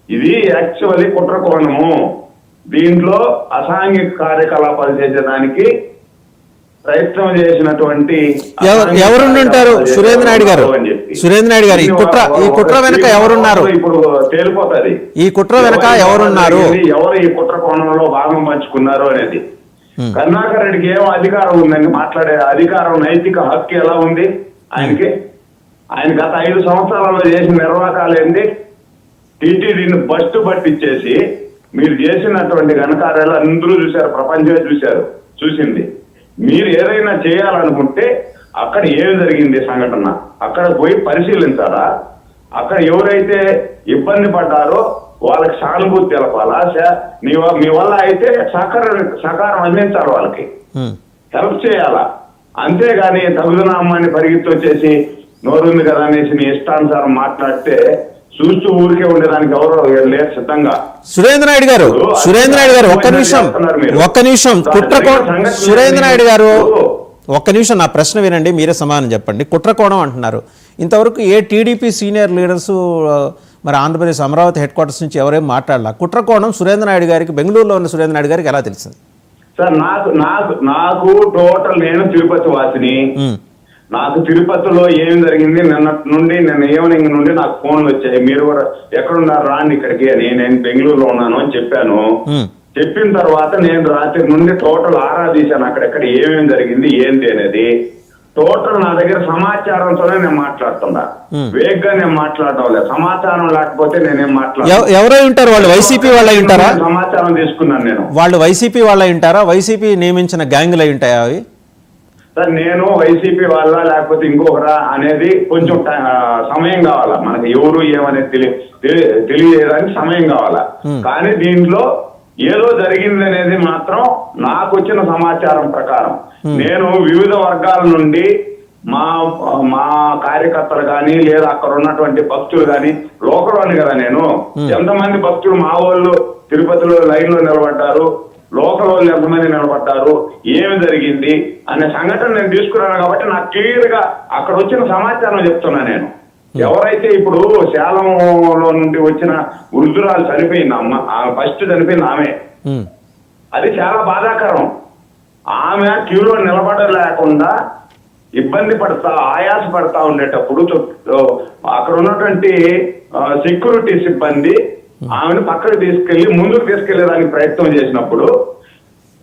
ఇది యాక్చువల్లీ కుట్రకోణము. దీంట్లో అసాంఘిక కార్యకలాపాలు చేసేదానికి ప్రయత్నం చేసినటువంటి ఎవరుంటారు? సురేంద్ర నాయుడు గారు, సురేంద్ర నాయుడు గారు, ఈ కుట్ర వెనక ఎవరున్నారు? ఇప్పుడు తేలిపోతుంది. ఈ కుట్ర వెనక ఎవరున్నారు, ఎవరు ఈ కుట్ర కోణంలో భాగం పంచుకున్నారు అనేది. కరుణాకర్ రెడ్డికి ఏం అధికారం ఉందండి? మాట్లాడే అధికారం, నైతిక హక్కు ఎలా ఉంది ఆయనకి? ఆయన గత 5 సంవత్సరాల్లో చేసిన నిర్వాకాలు ఏంటి? టీటీడీని బస్టు పట్టించేసి మీరు చేసినటువంటి ఘనకార్యాలు అందరూ చూశారు, ప్రపంచమే చూసింది. మీరు ఏదైనా చేయాలనుకుంటే అక్కడ ఏం జరిగింది సంఘటన అక్కడ పోయి పరిశీలించాలా? అక్కడ ఎవరైతే ఇబ్బంది పడ్డారో వాళ్ళకి సానుభూతి తెలపాలా? మీ వల్ల అయితే సహకారం అందించాలి, వాళ్ళకి హెల్ప్ చేయాలా? అంతేగాని తగుదనామాన్ని పరిగెత్తి వచ్చేసి నోరుంది కదా అనేసి నీ ఇష్టానుసారం మాట్లాడితే చూస్తూ ఊరికే ఉండేదానికి ఎవరో లేరు సిద్ధంగా. సురేంద్ర నాయుడు గారు ఒక్క నిమిషం సురేంద్ర నాయుడు గారు ఒక్క నిమిషం నా ప్రశ్న వినండి, మీరే సమాధానం చెప్పండి. కుట్రకోణం అంటున్నారు. ఇంతవరకు ఏ టీడీపీ సీనియర్ లీడర్స్ మరి ఆంధ్రప్రదేశ్ అమరావతి హెడ్ క్వార్టర్స్ నుంచి ఎవరేం మాట్లాడాల? కుట్రకోణం సురేంద్ర నాయుడు గారికి, బెంగళూరులో ఉన్న సురేంద్ర నాయుడు గారికి ఎలా తెలిసింది? సార్ నాకు టోటల్ నేను తిరుపతి వాసిని. నాకు తిరుపతిలో ఏం జరిగింది నిన్నటి నుండి, నిన్న ఈవినింగ్ నుండి నాకు ఫోన్లు వచ్చాయి. మీరు కూడా ఎక్కడున్నారు రాండి ఇక్కడికి అని. నేను బెంగళూరులో ఉన్నాను అని చెప్పాను. చెప్పిన తర్వాత నేను రాత్రి నుండి టోటల్ ఆరా తీశాను అక్కడెక్కడ ఏమేమి జరిగింది ఏంటి అనేది. టోటల్ నా దగ్గర సమాచారంతోనే నేను మాట్లాడుతున్నా. వేగ్గా నేను మాట్లాడటం లేదు. సమాచారం లేకపోతే నేనేం మాట్లాడతాను? ఎవరై ఉంటారు? వాళ్ళు వైసీపీ వాళ్ళ ఉంటారా? సమాచారం తీసుకున్నాను నేను. వాళ్ళు వైసీపీ వాళ్ళ ఉంటారా? వైసీపీ నియమించిన గ్యాంగులు అయి ఉంటాయా అవి? సార్ నేను వైసీపీ వాళ్ళ లేకపోతే ఇంకొకరా అనేది కొంచెం సమయం కావాలా మనకి. ఎవరు ఏమనేది తెలియజేయడానికి సమయం కావాలా. కానీ దీంట్లో ఏదో జరిగింది అనేది మాత్రం నాకు వచ్చిన సమాచారం ప్రకారం నేను వివిధ వర్గాల నుండి మా కార్యకర్తలు కానీ లేదా అక్కడ ఉన్నటువంటి భక్తులు కానీ, లోకల్లోని కదా నేను, ఎంతమంది భక్తులు మా వాళ్ళు తిరుపతిలో లైన్ లో నిలబడ్డారు, లోకల్ వాళ్ళు ఎంతమంది నిలబడ్డారు, ఏమి జరిగింది అనే సంఘటన నేను తీసుకున్నాను. కాబట్టి నాకు క్లియర్ గా అక్కడ వచ్చిన సమాచారం చెప్తున్నా నేను. ఎవరైతే ఇప్పుడు శాలంలో నుండి వచ్చిన వృద్ధురాలు చనిపోయింది, అమ్మ ఫస్ట్ చనిపోయింది ఆమె. అది చాలా బాధాకరం. ఆమె క్యూలో నిలబడలేకుండా ఇబ్బంది పడతా ఆయాస పడతా ఉండేటప్పుడు అక్కడ ఉన్నటువంటి సెక్యూరిటీ సిబ్బంది ఆమెను పక్కకు తీసుకెళ్లి ముందుకు తీసుకెళ్లేదానికి ప్రయత్నం చేసినప్పుడు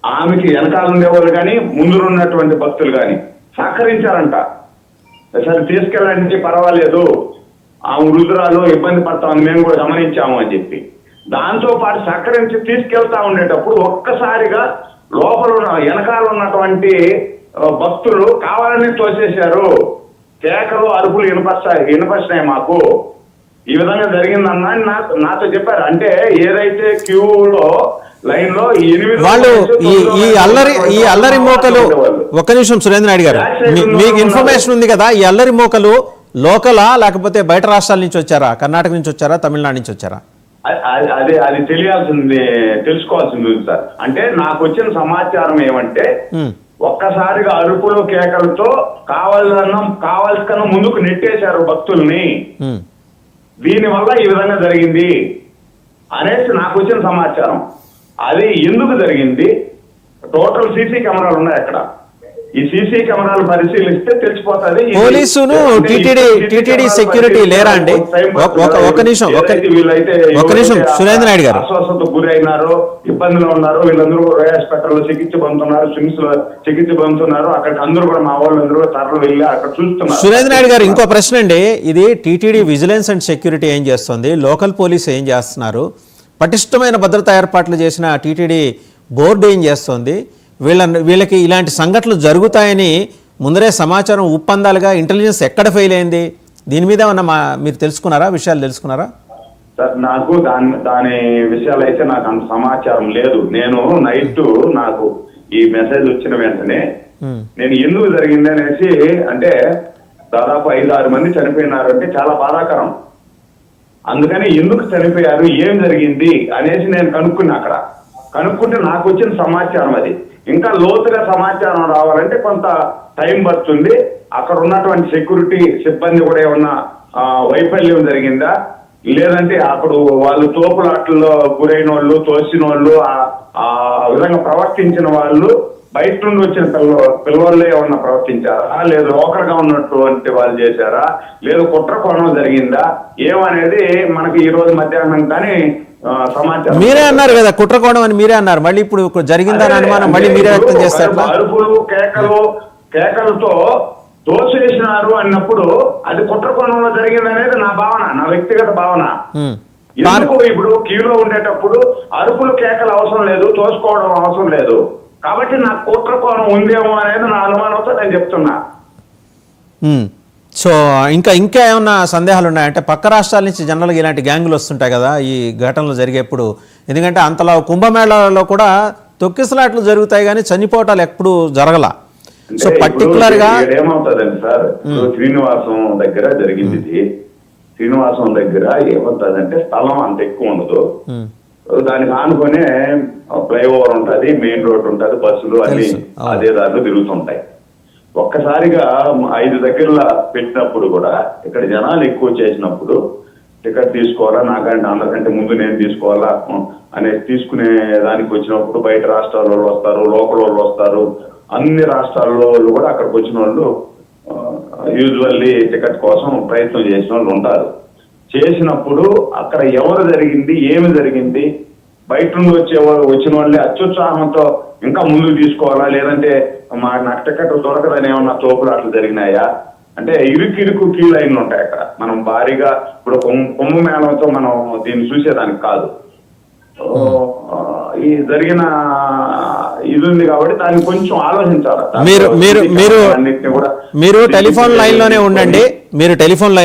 ఆమెకి వెనకాల ఉండేవాళ్ళు కానీ ముందున్నటువంటి భక్తులు కానీ సహకరించారంట. సరే తీసుకెళ్ళడానికి పర్వాలేదు, ఆ వృద్ధురాలు ఇబ్బంది పడతామని మేము కూడా గమనించాము అని చెప్పి దాంతో పాటు సహకరించి తీసుకెళ్తా ఉండేటప్పుడు ఒక్కసారిగా లోపల వెనకాల ఉన్నటువంటి భక్తులు కావాలని తోసేశారు. కేకలు అరుపులు వినపరిచినాయి మాకు. ఈ విధంగా జరిగిందన్న నాతో చెప్పారు. అంటే ఏదైతే క్యూలో లైన్ లో వాళ్ళు ఈ అల్లరి మోకలు, ఒక్క నిమిషం సురేంద్ర నాయుడు గారు, మీకు ఇన్ఫర్మేషన్ ఉంది కదా, ఈ అల్లరి మోకలు లోకలా లేకపోతే బయట రాష్ట్రాల నుంచి వచ్చారా? కర్ణాటక నుంచి వచ్చారా? తమిళనాడు నుంచి వచ్చారా? అది తెలుసుకోవాల్సింది ఉంది సార్. అంటే నాకు వచ్చిన సమాచారం ఏమంటే ఒక్కసారిగా అరుపులు కేకలతో కావాల్సిన ముందుకు నెట్టేశారు భక్తుల్ని. దీనివల్ల ఈ విధంగా జరిగింది అనేసి నాకు వచ్చిన సమాచారం. అది ఎందుకు జరిగింది? టోటల్ సీసీ కెమెరాలు ఉన్నాయి అక్కడ. ఈ సీసీ కెమెరాలు పరిశీలిస్తే తెలిసిపోతుంది. పోలీసును టీటీడీ సెక్యూరిటీ లేరా అండి? ఒక నిమిషం సురేంద్ర నాయుడు గారు, అస్వస్థతకు గురి అయినారు, ఇబ్బందులు ఉన్నారు, వీళ్ళందరూ హాస్పిటల్లో చికిత్స పొందుతున్నారు, స్విమ్స్ లో చికిత్స పొందుతున్నారు. అక్కడికి అందరూ కూడా మా వాళ్ళందరూ తరలి వెళ్ళి అక్కడ చూస్తున్నారు. సురేంద్ర నాయుడు గారు, ఇంకో ప్రశ్న అండి. ఇది టీటీడీ విజిలెన్స్ అండ్ సెక్యూరిటీ ఏం చేస్తుంది? లోకల్ పోలీస్ ఏం చేస్తున్నారు? పటిష్టమైన భద్రతా ఏర్పాట్లు చేసిన టీటీడీ బోర్డు ఏం చేస్తుంది? వీళ్ళకి ఇలాంటి సంఘటనలు జరుగుతాయని ముందరే సమాచారం ఉప్పందాలుగా ఇంటెలిజెన్స్ ఎక్కడ ఫెయిల్ అయింది? దీని మీద ఏమన్నా మీరు విషయాలు తెలుసుకున్నారా? సార్ నాకు దాని విషయాలు అయితే నాకు అంత సమాచారం లేదు. నేను నైట్ నాకు ఈ మెసేజ్ వచ్చిన వెంటనే నేను ఎందుకు జరిగింది అనేసి, అంటే దాదాపు 5-6 మంది చనిపోయినారు అంటే చాలా బాధాకరం. అందుకని ఎందుకు చనిపోయారు, ఏం జరిగింది అనేసి నేను కనుక్కున్నా. అక్కడ కనుక్కుంటే నాకు వచ్చిన సమాచారం అది. ఇంకా లోతుగా సమాచారం రావాలంటే కొంత టైం పడుతుంది. అక్కడ ఉన్నటువంటి సెక్యూరిటీ సిబ్బంది కూడా ఏమన్నా వైఫల్యం జరిగిందా, లేదంటే అప్పుడు వాళ్ళు తోపులాటల్లో గురైన వాళ్ళు, తోసిన వాళ్ళు, ఆ విధంగా ప్రవర్తించిన వాళ్ళు బయట నుండి వచ్చిన పిల్లవాళ్ళే ఏమన్నా ప్రవర్తించారా, లేదు లోకల్ గా ఉన్నటువంటి వాళ్ళు చేశారా, లేదు కుట్ర కోణం జరిగిందా ఏమనేది మనకి ఈ రోజు మధ్యాహ్నం కానీ సమాచారం. మీరే అన్నారు కదా కుట్రకోణం అని, మీరే అన్నారు. మళ్ళీ ఇప్పుడు జరిగిందని అనుమానం మళ్ళీ మీరే వ్యక్తం చేస్తారు. అరుపులు కేకలతో తోసేసినారు అన్నప్పుడు అది కుట్రకోణంలో జరిగింది అనేది నా భావన, నా వ్యక్తిగత భావన. ఎందుకు ఇప్పుడు క్యూలో ఉండేటప్పుడు అరుపులు కేకలు అవసరం లేదు, తోసుకోవడం అవసరం లేదు. కాబట్టి నాకు కుట్రకోణం ఉందేమో అనేది నా అనుమానంతో నేను చెప్తున్నా. సో ఇంకా ఏమన్నా సందేహాలు ఉన్నాయంటే, పక్క రాష్ట్రాల నుంచి జనరల్గా ఇలాంటి గ్యాంగులు వస్తుంటాయి కదా ఈ ఘటనలు జరిగేప్పుడు. ఎందుకంటే అంతలా కుంభమేళాలో కూడా తొక్కిసలాట్లు జరుగుతాయి కానీ చనిపోవటాలు ఎప్పుడూ జరగల. సో పర్టికులర్ గా ఏమవుతుందండి సార్, ఇప్పుడు శ్రీనివాసం దగ్గర జరిగింది ఇది. శ్రీనివాసం దగ్గర ఏమవుతుందంటే స్థలం అంత ఎక్కువ ఉండదు. దానికి ఆనుకునే ఫ్లైఓవర్ ఉంటది, మెయిన్ రోడ్ ఉంటది, బస్సులు అన్ని అదే దారిలో తిరుగుతుంటాయి. ఒక్కసారిగా 5 దగ్గరలో పెట్టినప్పుడు కూడా ఇక్కడ జనాలు ఎక్కువ చేసినప్పుడు టికెట్ తీసుకోవాలా, నాకంటే అందరికంటే ముందు నేను తీసుకోవాలా అనేది తీసుకునే దానికి వచ్చినప్పుడు బయట రాష్ట్రాల వాళ్ళు వస్తారు, లోకల్ వాళ్ళు వస్తారు, అన్ని రాష్ట్రాల్లో కూడా అక్కడికి వచ్చిన వాళ్ళు యూజువల్లీ టికెట్ కోసం ప్రయత్నం చేసిన వాళ్ళు ఉంటారు. చేసినప్పుడు అక్కడ ఎవరు జరిగింది, ఏమి జరిగింది, బయట నుండి వచ్చిన వాళ్ళే అత్యుత్సాహంతో ఇంకా ముందుకు తీసుకోవాలా, లేదంటే నాకు టికెట్ దొరకదని ఏమన్నా తోపులు అట్లా జరిగినాయా అంటే ఇరుకు క్యూ లైన్లు ఉంటాయి అక్కడ. మనం భారీగా ఇప్పుడు కుంభమేళంతో మనం దీన్ని చూసేదానికి కాదు, ఈ జరిగిన ఇది ఉంది కాబట్టి దాన్ని కొంచెం ఆలోచించాలి. మీరు టెలిఫోన్ లైన్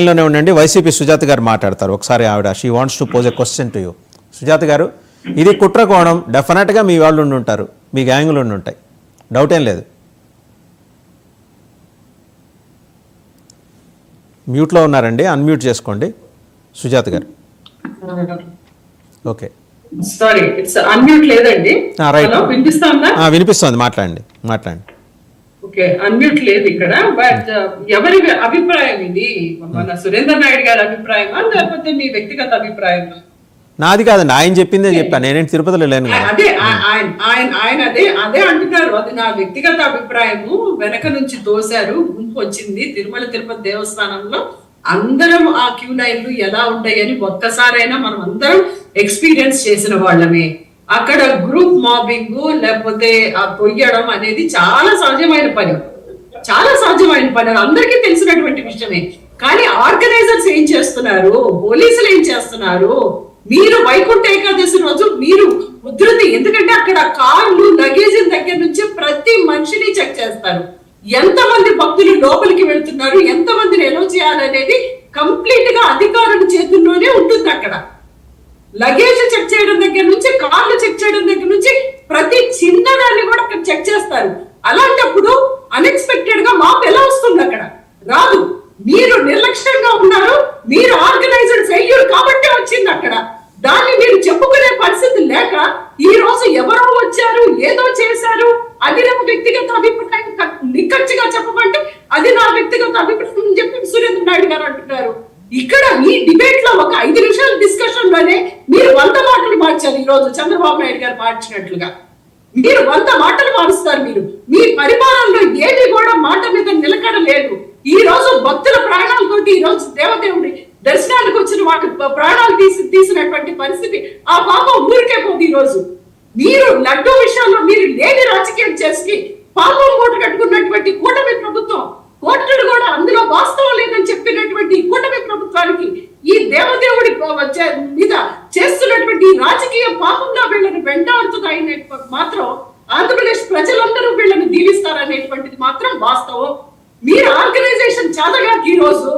లోనే ఉండండి, వైసీపీ సుజాత గారు మాట్లాడతారు. ఒకసారి ఆవిడ she wants to pose a question to you. Sujatha గారు, ఇది కుట్ర కోణం, డెఫినెట్గా మీ వాళ్ళు ఉండి ఉంటారు, మీ గ్యాంగులు ఉండి ఉంటాయి, డౌట్ ఏం లేదు. మ్యూట్లో ఉన్నారండి, అన్మ్యూట్ చేసుకోండి సుజాత గారు. ఓకే, సారీ, ఇట్స్ అన్మ్యూట్ లేదండి. వినిపిస్తుందా? వినిపిస్తుంది, మాట్లాడండి. ఓకే, అన్మ్యూట్ లేదు ఇక్కడ. బట్ ఎవరి అభిప్రాయం ఇది? మన సురేందర్ నాయుడు గారి అభిప్రాయమా లేకపోతే మీ వ్యక్తిగత అభిప్రాయమా? నాది కాదండి, ఆయన చెప్పిందే చెప్పాను, నేనేంటి తిరుపతిలో లేను. అదే ఆయన అదే అంటున్నారు, అది నా వ్యక్తిగత అభిప్రాయము. వెనక నుంచి తోశారు, గుంపు వచ్చింది తిరుమల తిరుపతి దేవస్థానంలో. అందరం ఆ క్యూ లైన్లు ఎలా ఉంటాయని ఒక్కసారైనా మనం అందరం ఎక్స్పీరియన్స్ చేసిన వాళ్ళమే. అక్కడ గ్రూప్ మాబింగ్ లేకపోతే ఆ తొయ్యడం అనేది చాలా సాధ్యమైన పని, అది అందరికీ తెలిసినటువంటి విషయమే. కానీ ఆర్గనైజర్స్ ఏం చేస్తున్నారు, పోలీసులు ఏం చేస్తున్నారు? మీరు వైకుంఠ ఏకాదశి రోజు మీరు ఉధృతి, ఎందుకంటే అక్కడ కార్లు లగేజ్ దగ్గర నుంచి ప్రతి మనిషిని చెక్ చేస్తారు. ఎంతమంది భక్తులు లోపలికి వెళ్తున్నారు, ఎంతమందిని ఎలో చేయాలనేది కంప్లీట్ గా అధికారుల చేతుల్లోనే ఉంటుంది. అక్కడ లగేజ్ చెక్ చేయడం దగ్గర నుంచి, కార్లు చెక్ చేయడం దగ్గర నుంచి ప్రతి చిన్నదాన్ని కూడా అక్కడ చెక్ చేస్తారు. అలాంటప్పుడు అన్ఎక్స్పెక్టెడ్ గా మాకు ఎలా వస్తుంది? అక్కడ రాదు. మీరు నిర్లక్ష్యంగా ఉన్నారు, మీరు ఆర్గనైజ్డ్ ఫెయిల్యూర్ కాబట్టే వచ్చింది అక్కడ. దాన్ని మీరు చెప్పుకునే పరిస్థితి లేక ఈ రోజు ఎవరో వచ్చారు, ఏదో చేశారు, అది నా వ్యక్తిగత అభిప్రాయం నిక్కచ్చిగా చెప్పమంటే అది నా వ్యక్తిగత అభిప్రాయం అని చెప్పి సురేంద్ర నాయుడు గారు అంటున్నారు. ఇక్కడ ఈ డిబేట్ లో ఒక 5 నిమిషాల డిస్కషన్ లోనే మీరు 100 మాటలు మార్చారు. ఈ రోజు చంద్రబాబు నాయుడు గారు మార్చినట్లుగా మీరు 100 మాటలు మారుస్తారు. మీ పరిపాలనలో ఏది కూడా మాట మీద నిలకడ లేదు. ఈ రోజు భక్తుల ప్రాణాలతోటి ఈ రోజు దేవదేవుడి దర్శనానికి వచ్చిన వాటి ప్రాణాలు తీసినటువంటి పరిస్థితి, ఆ పాపం ఊరికే పోదు. ఈ రోజు మీరు లడ్డూ విషయంలో మీరు లేని రాజకీయం చేసి పాపం మూట కట్టుకున్నటువంటి కూటమి ప్రభుత్వం, కోర్టులు కూడా అందులో వాస్తవం లేదని చెప్పినటువంటి కూటమి ప్రభుత్వానికి ఈ దేవదేవుడి మీద చేస్తున్నటువంటి రాజకీయ పాపంగా వీళ్ళని వెంటాడుతున్నాయి మాత్రం ఆంధ్రప్రదేశ్ ప్రజలందరూ వీళ్ళని దీవిస్తారనేటువంటిది మాత్రం వాస్తవం. మీరు ఆర్గనైజేషన్ చాదగాకి ఈ రోజు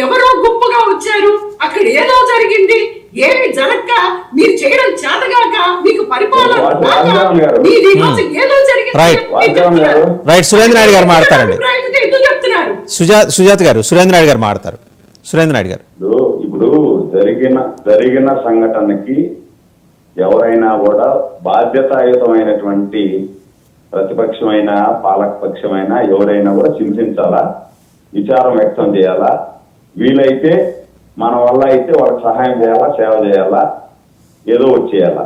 ఎవరో గొప్పగా వచ్చారు, అక్కడ ఏదో జరిగింది, ఏమి జరగక మీరు చేయడం చేతగాక మీకు పరిపాలన ఏదో జరిగింది. సురేంద్ర నాయుడు గారు మాట్లాడతారండి. సుజాత గారు, సురేంద్ర నాయుడు గారు మాట్లాడతారు. సురేంద్ర నాయుడు గారు, ఇప్పుడు జరిగిన సంఘటనకి ఎవరైనా కూడా బాధ్యతాయుతమైనటువంటి ప్రతిపక్షమైనా పాలకపక్షమైనా ఎవరైనా కూడా చింతించాలా, విచారం వ్యక్తం చేయాలా, వీలైతే మన వల్ల అయితే వాళ్ళకి సహాయం చేయాలా, సేవ చేయాలా, ఏదో వచ్చేయాలా.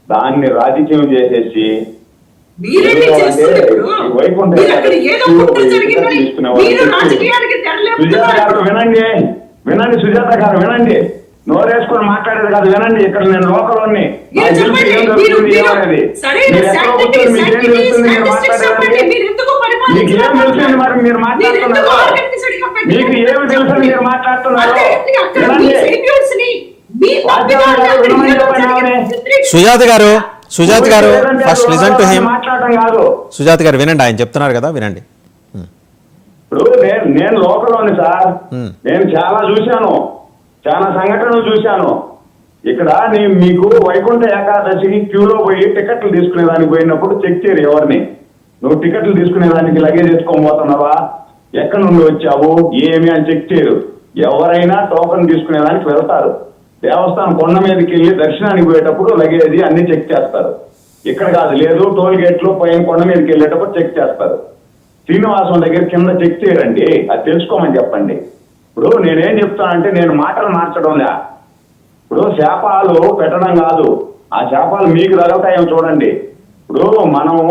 దాన్ని రాజకీయం చేసేసి వైకుంఠ వినండి సుజాత గారు వినండి, నోరేసుకొని మాట్లాడేది కాదు, వినండి. ఇక్కడ నేను లోకల్ని ఏం జరుగుతుంది ఏమనేది మీరు ఎక్కడ కూర్చొని మీకేం తెలుస్తుంది, మీరు మాట్లాడేది మీకేం తెలుస్తుంది, మరి మీరు మాట్లాడుతున్నారు, మీకు ఏమి తెలుసు మీరు మాట్లాడుతున్నారు. సుజాత గారు ఫస్ట్ లిసన్ టు హిమ్. మాట్లాడటం కాదు, సుజాత గారు వినండి, ఆయన చెప్తున్నారు కదా, వినండి. ఇప్పుడు నేను లోకల్లోని సార్, నేను చాలా చూశాను, చాలా సంఘటనలు చూశాను. ఇక్కడ మీకు వైకుంఠ ఏకాదశికి క్యూలో పోయి టికెట్లు తీసుకునే దానికి పోయినప్పుడు చెక్ చేయరు ఎవరిని. నువ్వు టికెట్లు తీసుకునేదానికి లగేజ్ ఎత్తుకొని పోతున్నావా, ఎక్కడి నుండి వచ్చావు, ఏమి అని చెక్ చేయరు. ఎవరైనా టోకన్ తీసుకునేదానికి వెళ్తారు. దేవస్థానం కొండ మీదకి వెళ్ళి దర్శనానికి పోయేటప్పుడు లగేజ్ అన్ని చెక్ చేస్తారు. ఇక్కడ కాదు, లేదు టోల్ గేట్లు పైన కొండ మీదకి వెళ్ళేటప్పుడు చెక్ చేస్తారు. శ్రీనివాసం దగ్గర కింద చెక్ చేయరండి, అది తెలుసుకోమని చెప్పండి. ఇప్పుడు నేనేం చెప్తానంటే, నేను మాటలు మార్చడంలే. ఇప్పుడు శాపాలు పెట్టడం కాదు, ఆ శాపాలు మీకు తగలుతాయేమో చూడండి. ఇప్పుడు మనము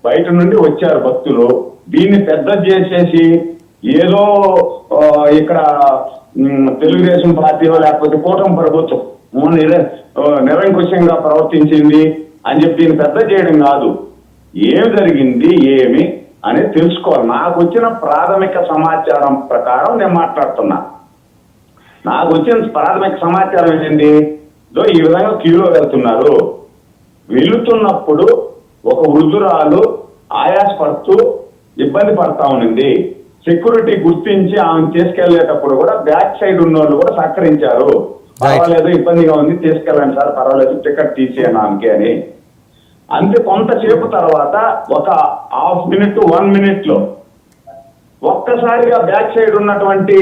బయట నుండి వచ్చారు భక్తులు, దీన్ని పెద్ద చేసేసి ఏదో ఇక్కడ తెలుగుదేశం పార్టీ లేకపోతే కూటమి ప్రభుత్వం నిరంకుశంగా ప్రవర్తించింది అని చెప్పి దీన్ని పెద్ద చేయడం కాదు. ఏం జరిగింది ఏమి అనేది తెలుసుకోవాలి. నాకు వచ్చిన ప్రాథమిక సమాచారం ప్రకారం నేను మాట్లాడుతున్నా. నాకు వచ్చిన ప్రాథమిక సమాచారం ఏంటండి, ఈ విధంగా క్యూలో వెళ్తున్నారు. వెళుతున్నప్పుడు ఒక వృద్ధురాలు ఆయాసపడుతూ ఇబ్బంది పడతా ఉన్నింది. సెక్యూరిటీ గుర్తించి ఆమెను తీసుకెళ్లేటప్పుడు కూడా బ్యాక్ సైడ్ ఉన్న వాళ్ళు కూడా సహకరించారు. పర్వాలేదు, ఇబ్బందిగా ఉంది, తీసుకెళ్ళండి సార్, పర్వాలేదు, టికెట్ తీసేయండి ఆమెకి అని. అంతే. కొంతసేపు తర్వాత ఒక హాఫ్ మినిట్ 1 minute లో ఒక్కసారిగా బ్యాక్ సైడ్ ఉన్నటువంటి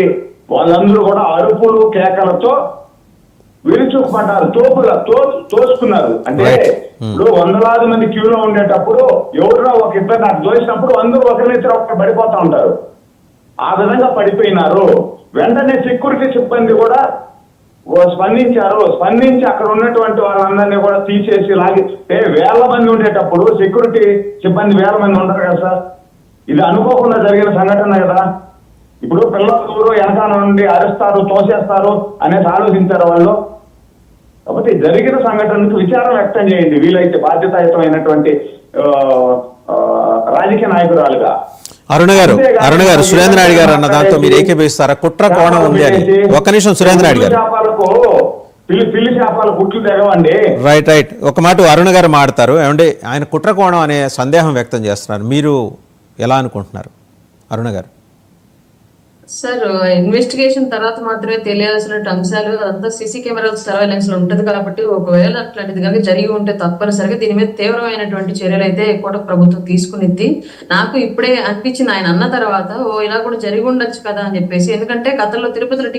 వాళ్ళందరూ కూడా అరుపులు కేకలతో విరుచుకుపడ్డారు, తోసుకున్నారు. అంటే ఇప్పుడు వందలాది మంది క్యూలో ఉండేటప్పుడు ఎవరో ఒక ఇద్దరు నాకు దోసినప్పుడు అందరూ ఒకరినిద్దరు ఒక్కరు పడిపోతా ఉంటారు. ఆ విధంగా పడిపోయినారు. వెంటనే సెక్యూరిటీ సిబ్బంది కూడా స్పందించారు. స్పందించి అక్కడ ఉన్నటువంటి వాళ్ళందరినీ కూడా తీసేసి లాగి, వేల మంది ఉండేటప్పుడు సెక్యూరిటీ సిబ్బంది వేల మంది ఉంటారు కదా సార్. ఇది అనుకోకుండా జరిగిన సంఘటన కదా. ఇప్పుడు పిల్లలు వెనకాల నుండి అరుస్తారు, తోసేస్తారు అనేసి ఆలోచించారు వాళ్ళు. కాబట్టి జరిగిన సంఘటనకు విచారం వ్యక్తం చేయండి వీలైతే, బాధ్యతాయుతమైనటువంటి రాజకీయ నాయకురాలుగా. అరుణ గారు సురేంద్ర నాయుడు గారు అన్న దాంతో మీరు ఏకీభవిస్తారా? కుట్ర కోణం ఉంది అని. ఒక్క నిమిషం సురేంద్ర నాయుడు గారు. పిల్లి చేపలు గుట్లు తెగవండి. రైట్. ఒక మాట అరుణ గారు మాట్లాడతారు. ఏమంటే ఆయన కుట్ర కోణం అనే సందేహం వ్యక్తం చేస్తున్నారు, మీరు ఎలా అనుకుంటున్నారు అరుణ గారు? సార్, ఇన్వెస్టిగేషన్ తర్వాత మాత్రమే తెలియాల్సిన అంశాలు అదంతా సీసీ కెమెరా సర్వేలెన్స్ లో ఉంటది కాబట్టి ఒకవేళ అట్లాంటిది కనుక జరిగి ఉంటే తప్పనిసరిగా దీని మీద తీవ్రమైనటువంటి చర్యలు అయితే కూడా ప్రభుత్వం తీసుకునిద్ది. నాకు ఇప్పుడే అనిపించింది ఆయన అన్న తర్వాత, ఇలా కూడా జరిగి ఉండొచ్చు కదా అని చెప్పేసి. ఎందుకంటే గతంలో తిరుపతిలో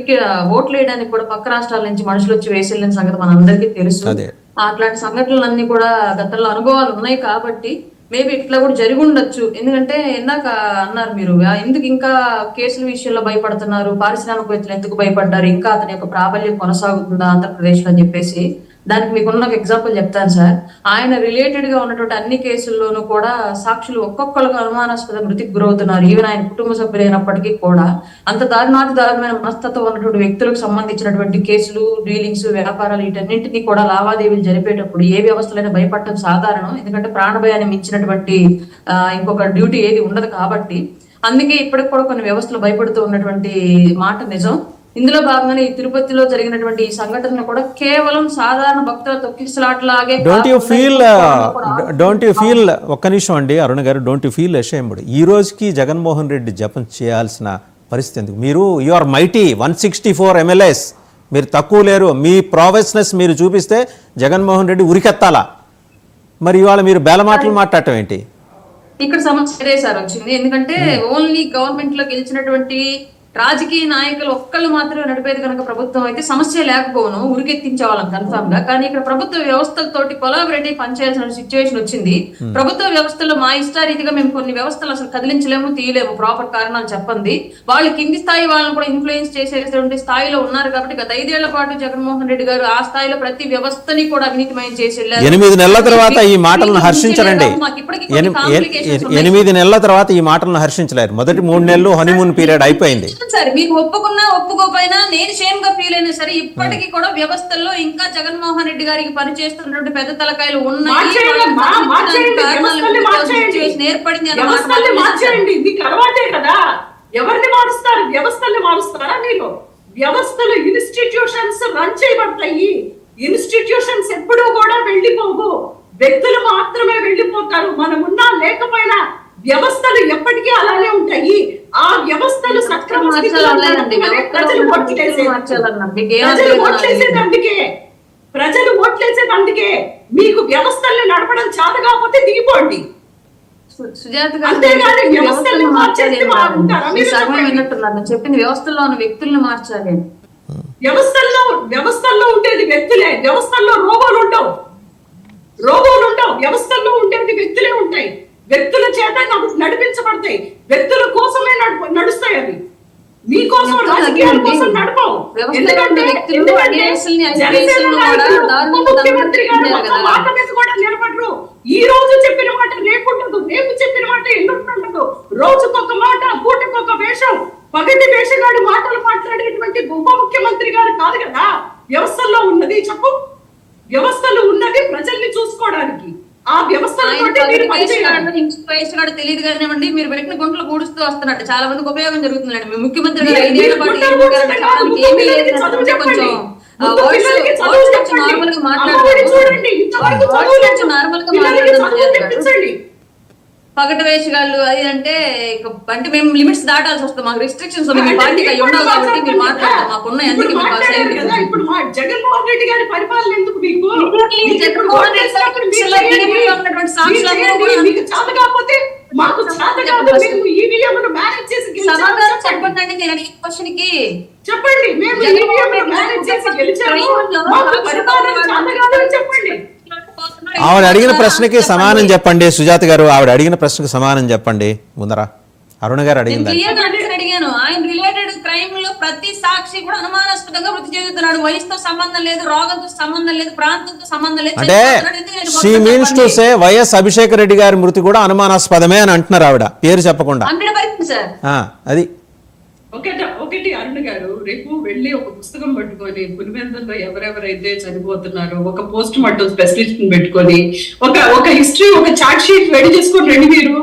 ఓట్లు వేయడానికి కూడా పక్క రాష్ట్రాల నుంచి మనుషులు వచ్చి వేసి వెళ్ళిన సంగతి మనందరికీ తెలుసు. అట్లాంటి సంఘటనలన్నీ కూడా గతంలో అనుభవాలు ఉన్నాయి కాబట్టి మేబీ ఇట్లా కూడా జరిగి ఉండొచ్చు. ఎందుకంటే ఇందాక అన్నారు మీరు, ఎందుకు ఇంకా కేసుల విషయంలో భయపడుతున్నారు, పారిశ్రామికవేత్తలు ఎందుకు భయపడ్డారు, ఇంకా అతని యొక్క ప్రాబల్యం కొనసాగుతుందా ఆంధ్రప్రదేశ్ లో అని చెప్పేసి. దానికి మీకున్న ఒక ఎగ్జాంపుల్ చెప్తాను సార్. ఆయన రిలేటెడ్ గా ఉన్నటువంటి అన్ని కేసుల్లోనూ కూడా సాక్షులు ఒక్కొక్కరుగా అనుమానాస్పద మృతికి గురవుతున్నారు. ఈవెన్ ఆయన కుటుంబ సభ్యులైనప్పటికీ కూడా అంత దారుణమైన మనస్తత్వం ఉన్నటువంటి వ్యక్తులకు సంబంధించినటువంటి కేసులు, డీలింగ్స్, వ్యాపారాలు, వీటన్నింటినీ కూడా లావాదేవీలు జరిపేటప్పుడు ఏ వ్యవస్థలైనా భయపడటం సాధారణం. ఎందుకంటే ప్రాణభయాన్ని మించినటువంటి ఇంకొక డ్యూటీ ఏది ఉండదు కాబట్టి. అందుకే ఇప్పటికి కూడా కొన్ని వ్యవస్థలు భయపడుతూ ఉన్నటువంటి మాట నిజం. ఇందులో భాగంగానే ఈ తిరుపతిలో జరిగినటువంటి ఈ సంఘటన కూడా కేవలం సాధారణ భక్తుల తొక్కిసలాటలాగే. డోంట్ యూ ఫీల్ ఒక్క నిమిషం అండి అరుణ గారు, డోంట్ యూ ఫీల్ అషేమ్డ్? ఈ రోజుకి జగన్మోహన్ రెడ్డి జపం చేయాల్సిన పరిస్థితి ఎందుకు? మీరు యు ఆర్ మైటీ 164 MLAs, మీరు తక్కువ లేరు. మీ ప్రావెస్నెస్ మీరు చూపిస్తే జగన్మోహన్ రెడ్డి ఉరికెత్తాలా? మరి ఇవాళ మీరు బేలమాటలు మాట్లాడటం ఏంటి? ఇక్కడ సమస్య ఇదే సార్ వచ్చింది. ఎందుకంటే ఓన్లీ గవర్నమెంట్ లో గెలిచినటువంటి రాజకీయ నాయకులు ఒక్కళ్ళు మాత్రమే నడిపేది కనుక ప్రభుత్వం అయితే సమస్య లేకపోను, ఉరికెత్తించే వాళ్ళం కన్ఫామ్ గా. కానీ ఇక్కడ ప్రభుత్వ వ్యవస్థలతోటి కొలాబరేటివ్ పనిచేయాల్సిన సిచ్యువేషన్ వచ్చింది. ప్రభుత్వ వ్యవస్థలో మా ఇష్టారీతిగా మేము కొన్ని వ్యవస్థలు అసలు కదిలించలేము, తీయలేము, ప్రాపర్ కారణాలు చెప్పండి. వాళ్ళు కింది స్థాయి వాళ్ళని కూడా ఇన్ఫ్లుయెన్స్ చేసేటువంటి స్థాయిలో ఉన్నారు కాబట్టి గత 5 ఏళ్ల పాటు జగన్మోహన్ రెడ్డి గారు ఆ స్థాయిలో ప్రతి వ్యవస్థని కూడా అవినీతిమయం చేసి వెళ్ళారు. 8 నెలల తర్వాత ఈ మాటలను హర్షించరండి. 8 నెలల తర్వాత ఈ మాటలను హర్షించలేరు. మొదటి 3 నెలలు హనీమూన్ పీరియడ్ అయిపోయింది. సరే, మీకు ఒప్పుకున్నా ఒప్పుకోపోయినా నేను సేమ్ గా ఫీల్ అయినా సరే ఇప్పటికీ కూడా వ్యవస్థల్లో ఇంకా జగన్మోహన్ రెడ్డి గారికి పనిచేస్తున్నటువంటి పెద్ద తలకాయలు ఉన్నాయి. ఎవరిని మారుస్తారు? వ్యవస్థల్ని మారుస్తారా మీరు? వ్యవస్థలు, ఇన్స్టిట్యూషన్స్ రన్ చేయబడతాయి. ఇన్స్టిట్యూషన్స్ ఎప్పుడూ కూడా వెళ్ళిపోవు, వ్యక్తులు మాత్రమే వెళ్ళిపోతారు. మనమున్నా లేకపోయినా వ్యవస్థలు ఎప్పటికీ అలానే ఉంటాయి. ఆ వ్యవస్థలు ప్రజలు ఓట్లేసేది అందుకే. మీకు వ్యవస్థల్ని నడపడం చేత కాకపోతే దిగిపోండి. సుజాత గారు అంతేగాని వ్యవస్థల్ని వ్యవస్థలను మార్చాలి మార్చేస్తే బాగుంటారా? మీరు మీరు సగమే చెప్పండి. విన్నట్టున్నారు. నేను చెప్పింది వ్యవస్థల్లో ఉన్న వ్యక్తులను మార్చాలి. వ్యవస్థల్లో ఉండేది వ్యక్తులే. వ్యవస్థల్లో రోబోలు ఉండవు. వ్యవస్థల్లో ఉండేది వ్యక్తులే ఉంటాయి. వ్యక్తుల చేత నడిపించబడతాయి. వ్యక్తుల కోసమే నడుస్తాయి అవి. మీకోసం రాజకీయాల కోసం నడపవు. ఎందుకంటే జనసేన నాయకులు, ముఖ్యమంత్రి గారు ఒక్క మాట మీద కూడా నిలబడరు. ఈ రోజు చెప్పిన మాట రేపు ఉండదు, రేపు చెప్పిన మాట ఎల్లుండి ఉండదు. రోజుకొక మాట, పూటకొక వేషం, పగటి వేషగాడు మాటలు మాట్లాడేటువంటి ఉప ముఖ్యమంత్రి గారు కాదు కదా వ్యవస్థల్లో ఉన్నది. చెప్పు, వ్యవస్థలు ఉన్నది ప్రజల్ని చూసుకోవడానికి. ఆ వ్యవస్థలతో తెలియదు కానివ్వండి, మీరు పెట్టిన గుంటలు కూడుస్తూ వస్తున్నట్టు చాలా మందికి ఉపయోగం జరుగుతుందండి. మీ ముఖ్యమంత్రి గారు 5 ఏళ్ల పాటు ఏమీ లేదు, కొంచెం నార్మల్ గా మాట్లాడారు. పగటి వేషగాళ్ళు అది అంటే మేము లిమిట్స్ దాటాల్సి వస్తుంది. మాకు రిస్ట్రిక్షన్స్ ఉన్నాయి. మీ పార్టీకి అవి ఉండవు కాబట్టి మీరు మాట్లాడతాం. మాకున్న ఎందుకు ఇప్పుడు మా జగన్మోహన్ రెడ్డి గారి పరిపాలన ఎందుకు మీకు? మీకు చేత కాకపోతే మాకు చేత కాదు. మేము ఈవీఎంను మేనేజ్ చేసి సమాధానం చెప్పండి. నేను అడిగిన క్వశ్చన్ కి చెప్పండి. మేము ఈవీఎంను మేనేజ్ చేసి గెలిచాము. మాకు పరిపాలన చేత కాదని చెప్పండి. ఆవిడ అడిగిన ప్రశ్నకి సమానం చెప్పండి సుజాత గారు. ఆవిడ అడిగిన ప్రశ్నకి సమానం చెప్పండి ముందర. అరుణ గారు అడిగింది అడిగాను. ఆయన రిలేటెడ్ క్రైమ్ లో ప్రతి సాక్షి కూడా అనుమానాస్పదంగా మృతి చెందుతున్నాడు. వయసుతో సంబంధం లేదు, రోగంతో సంబంధం లేదు, ప్రాంతంతో సంబంధం లేదు. అంటే she means to say YS Abhishek Reddy గారి మృతి కూడా అనుమానాస్పదమే అని అంటున్నారు ఆవిడ పేరు చెప్పకుండా. అది ఒకటి అరుణ గారు, రేపు వెళ్ళి ఒక పుస్తకం పట్టుకొని పులివెందుల్లో ఎవరెవరైతే చనిపోతున్నారో ఒక పోస్ట్ మార్టం స్పెషలిస్ట్ పెట్టుకొని ఒక హిస్టరీ, ఒక చార్ట్ షీట్ రెడీ చేసుకొని రండి మీరు.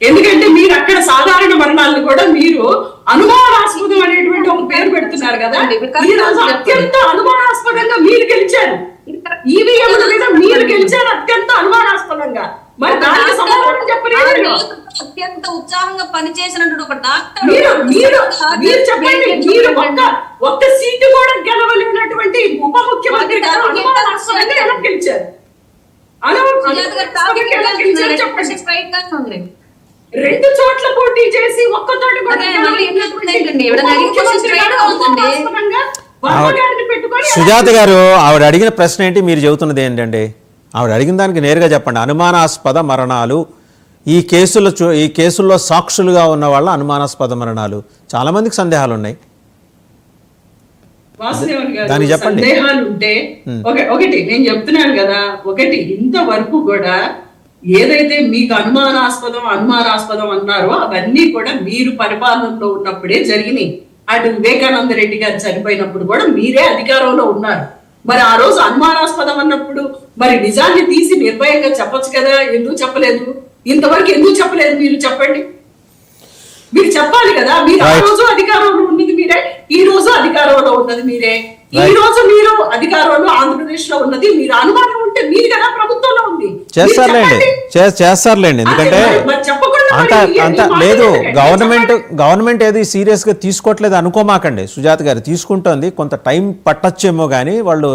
ఎందుకంటే మీరు అక్కడ సాధారణ మరణాలను కూడా మీరు అనుమానాస్పదం అనేటువంటి ఒక పేరు పెడుతున్నారు కదా. ఈ రోజు అత్యంత అనుమానాస్పదంగా మీరు గెలిచారు. ఈవీఎంల మీద మీరు గెలిచారు అత్యంత అనుమానాస్పదంగా. మరి దానికి సమాధానం చెప్పలేదు. అత్యంత ఉత్సాహంగా పనిచేసినటువంటి ఒక డాక్టర్ మీరు చెప్పండి. మీరు ఒక్క సీటు కూడా గెలవలేనటువంటి ఉప ముఖ్యమంత్రి గారు అనుమానాస్పదంగా ఎలా గెలిచారు? చెప్పండి. 2 చోట్ల పోటీ చేసి ఒక్కతోటి సుజాత గారు ఆవిడ అడిగిన ప్రశ్న ఏంటి, మీరు చెబుతున్నది ఏంటండి? ఆవిడ అడిగిన దానికి నేరుగా చెప్పండి. అనుమానాస్పద మరణాలు, ఈ కేసుల్లో సాక్షులుగా ఉన్న వాళ్ళ అనుమానాస్పద మరణాలు. చాలా మందికి సందేహాలు ఉన్నాయి, దానికి చెప్పండి. సందేహాలు ఉంటే ఒకటి నేను చెప్తున్నాను కదా. ఒకటి ఇంతవరకు కూడా ఏదైతే మీకు అనుమానాస్పదం అన్నారో అవన్నీ కూడా మీరు పరిపాలనలో ఉన్నప్పుడే జరిగినాయి. అటు వివేకానంద రెడ్డి గారు చనిపోయినప్పుడు కూడా మీరే అధికారంలో ఉన్నారు. మరి ఆ రోజు అనుమానాస్పదం అన్నప్పుడు మరి నిజాన్ని తీసి నిర్భయంగా చెప్పొచ్చు కదా. ఎందుకు చెప్పలేదు? ఇంతవరకు ఎందుకు చెప్పలేదు? మీరు చెప్పండి. మీరు చెప్పాలి కదా. మీరు ఆ రోజు అధికారంలో ఉన్నది మీరే, ఈ రోజు అధికారంలో ఉన్నది మీరే. ఈ రోజు మీరు అధికారంలో ఆంధ్రప్రదేశ్ లో ఉన్నది మీరు. అనుమానం ఉంటే మీరు కదా ప్రభుత్వంలో ఉంది. చేస్తారులేండి. ఎందుకంటే అంత లేదు, గవర్నమెంట్ ఏది సీరియస్ గా తీసుకోవట్లేదు అనుకోమాకండి. సుజాత గారు తీసుకుంటోంది, కొంత టైం పట్టొచ్చేమో కానీ వాళ్ళు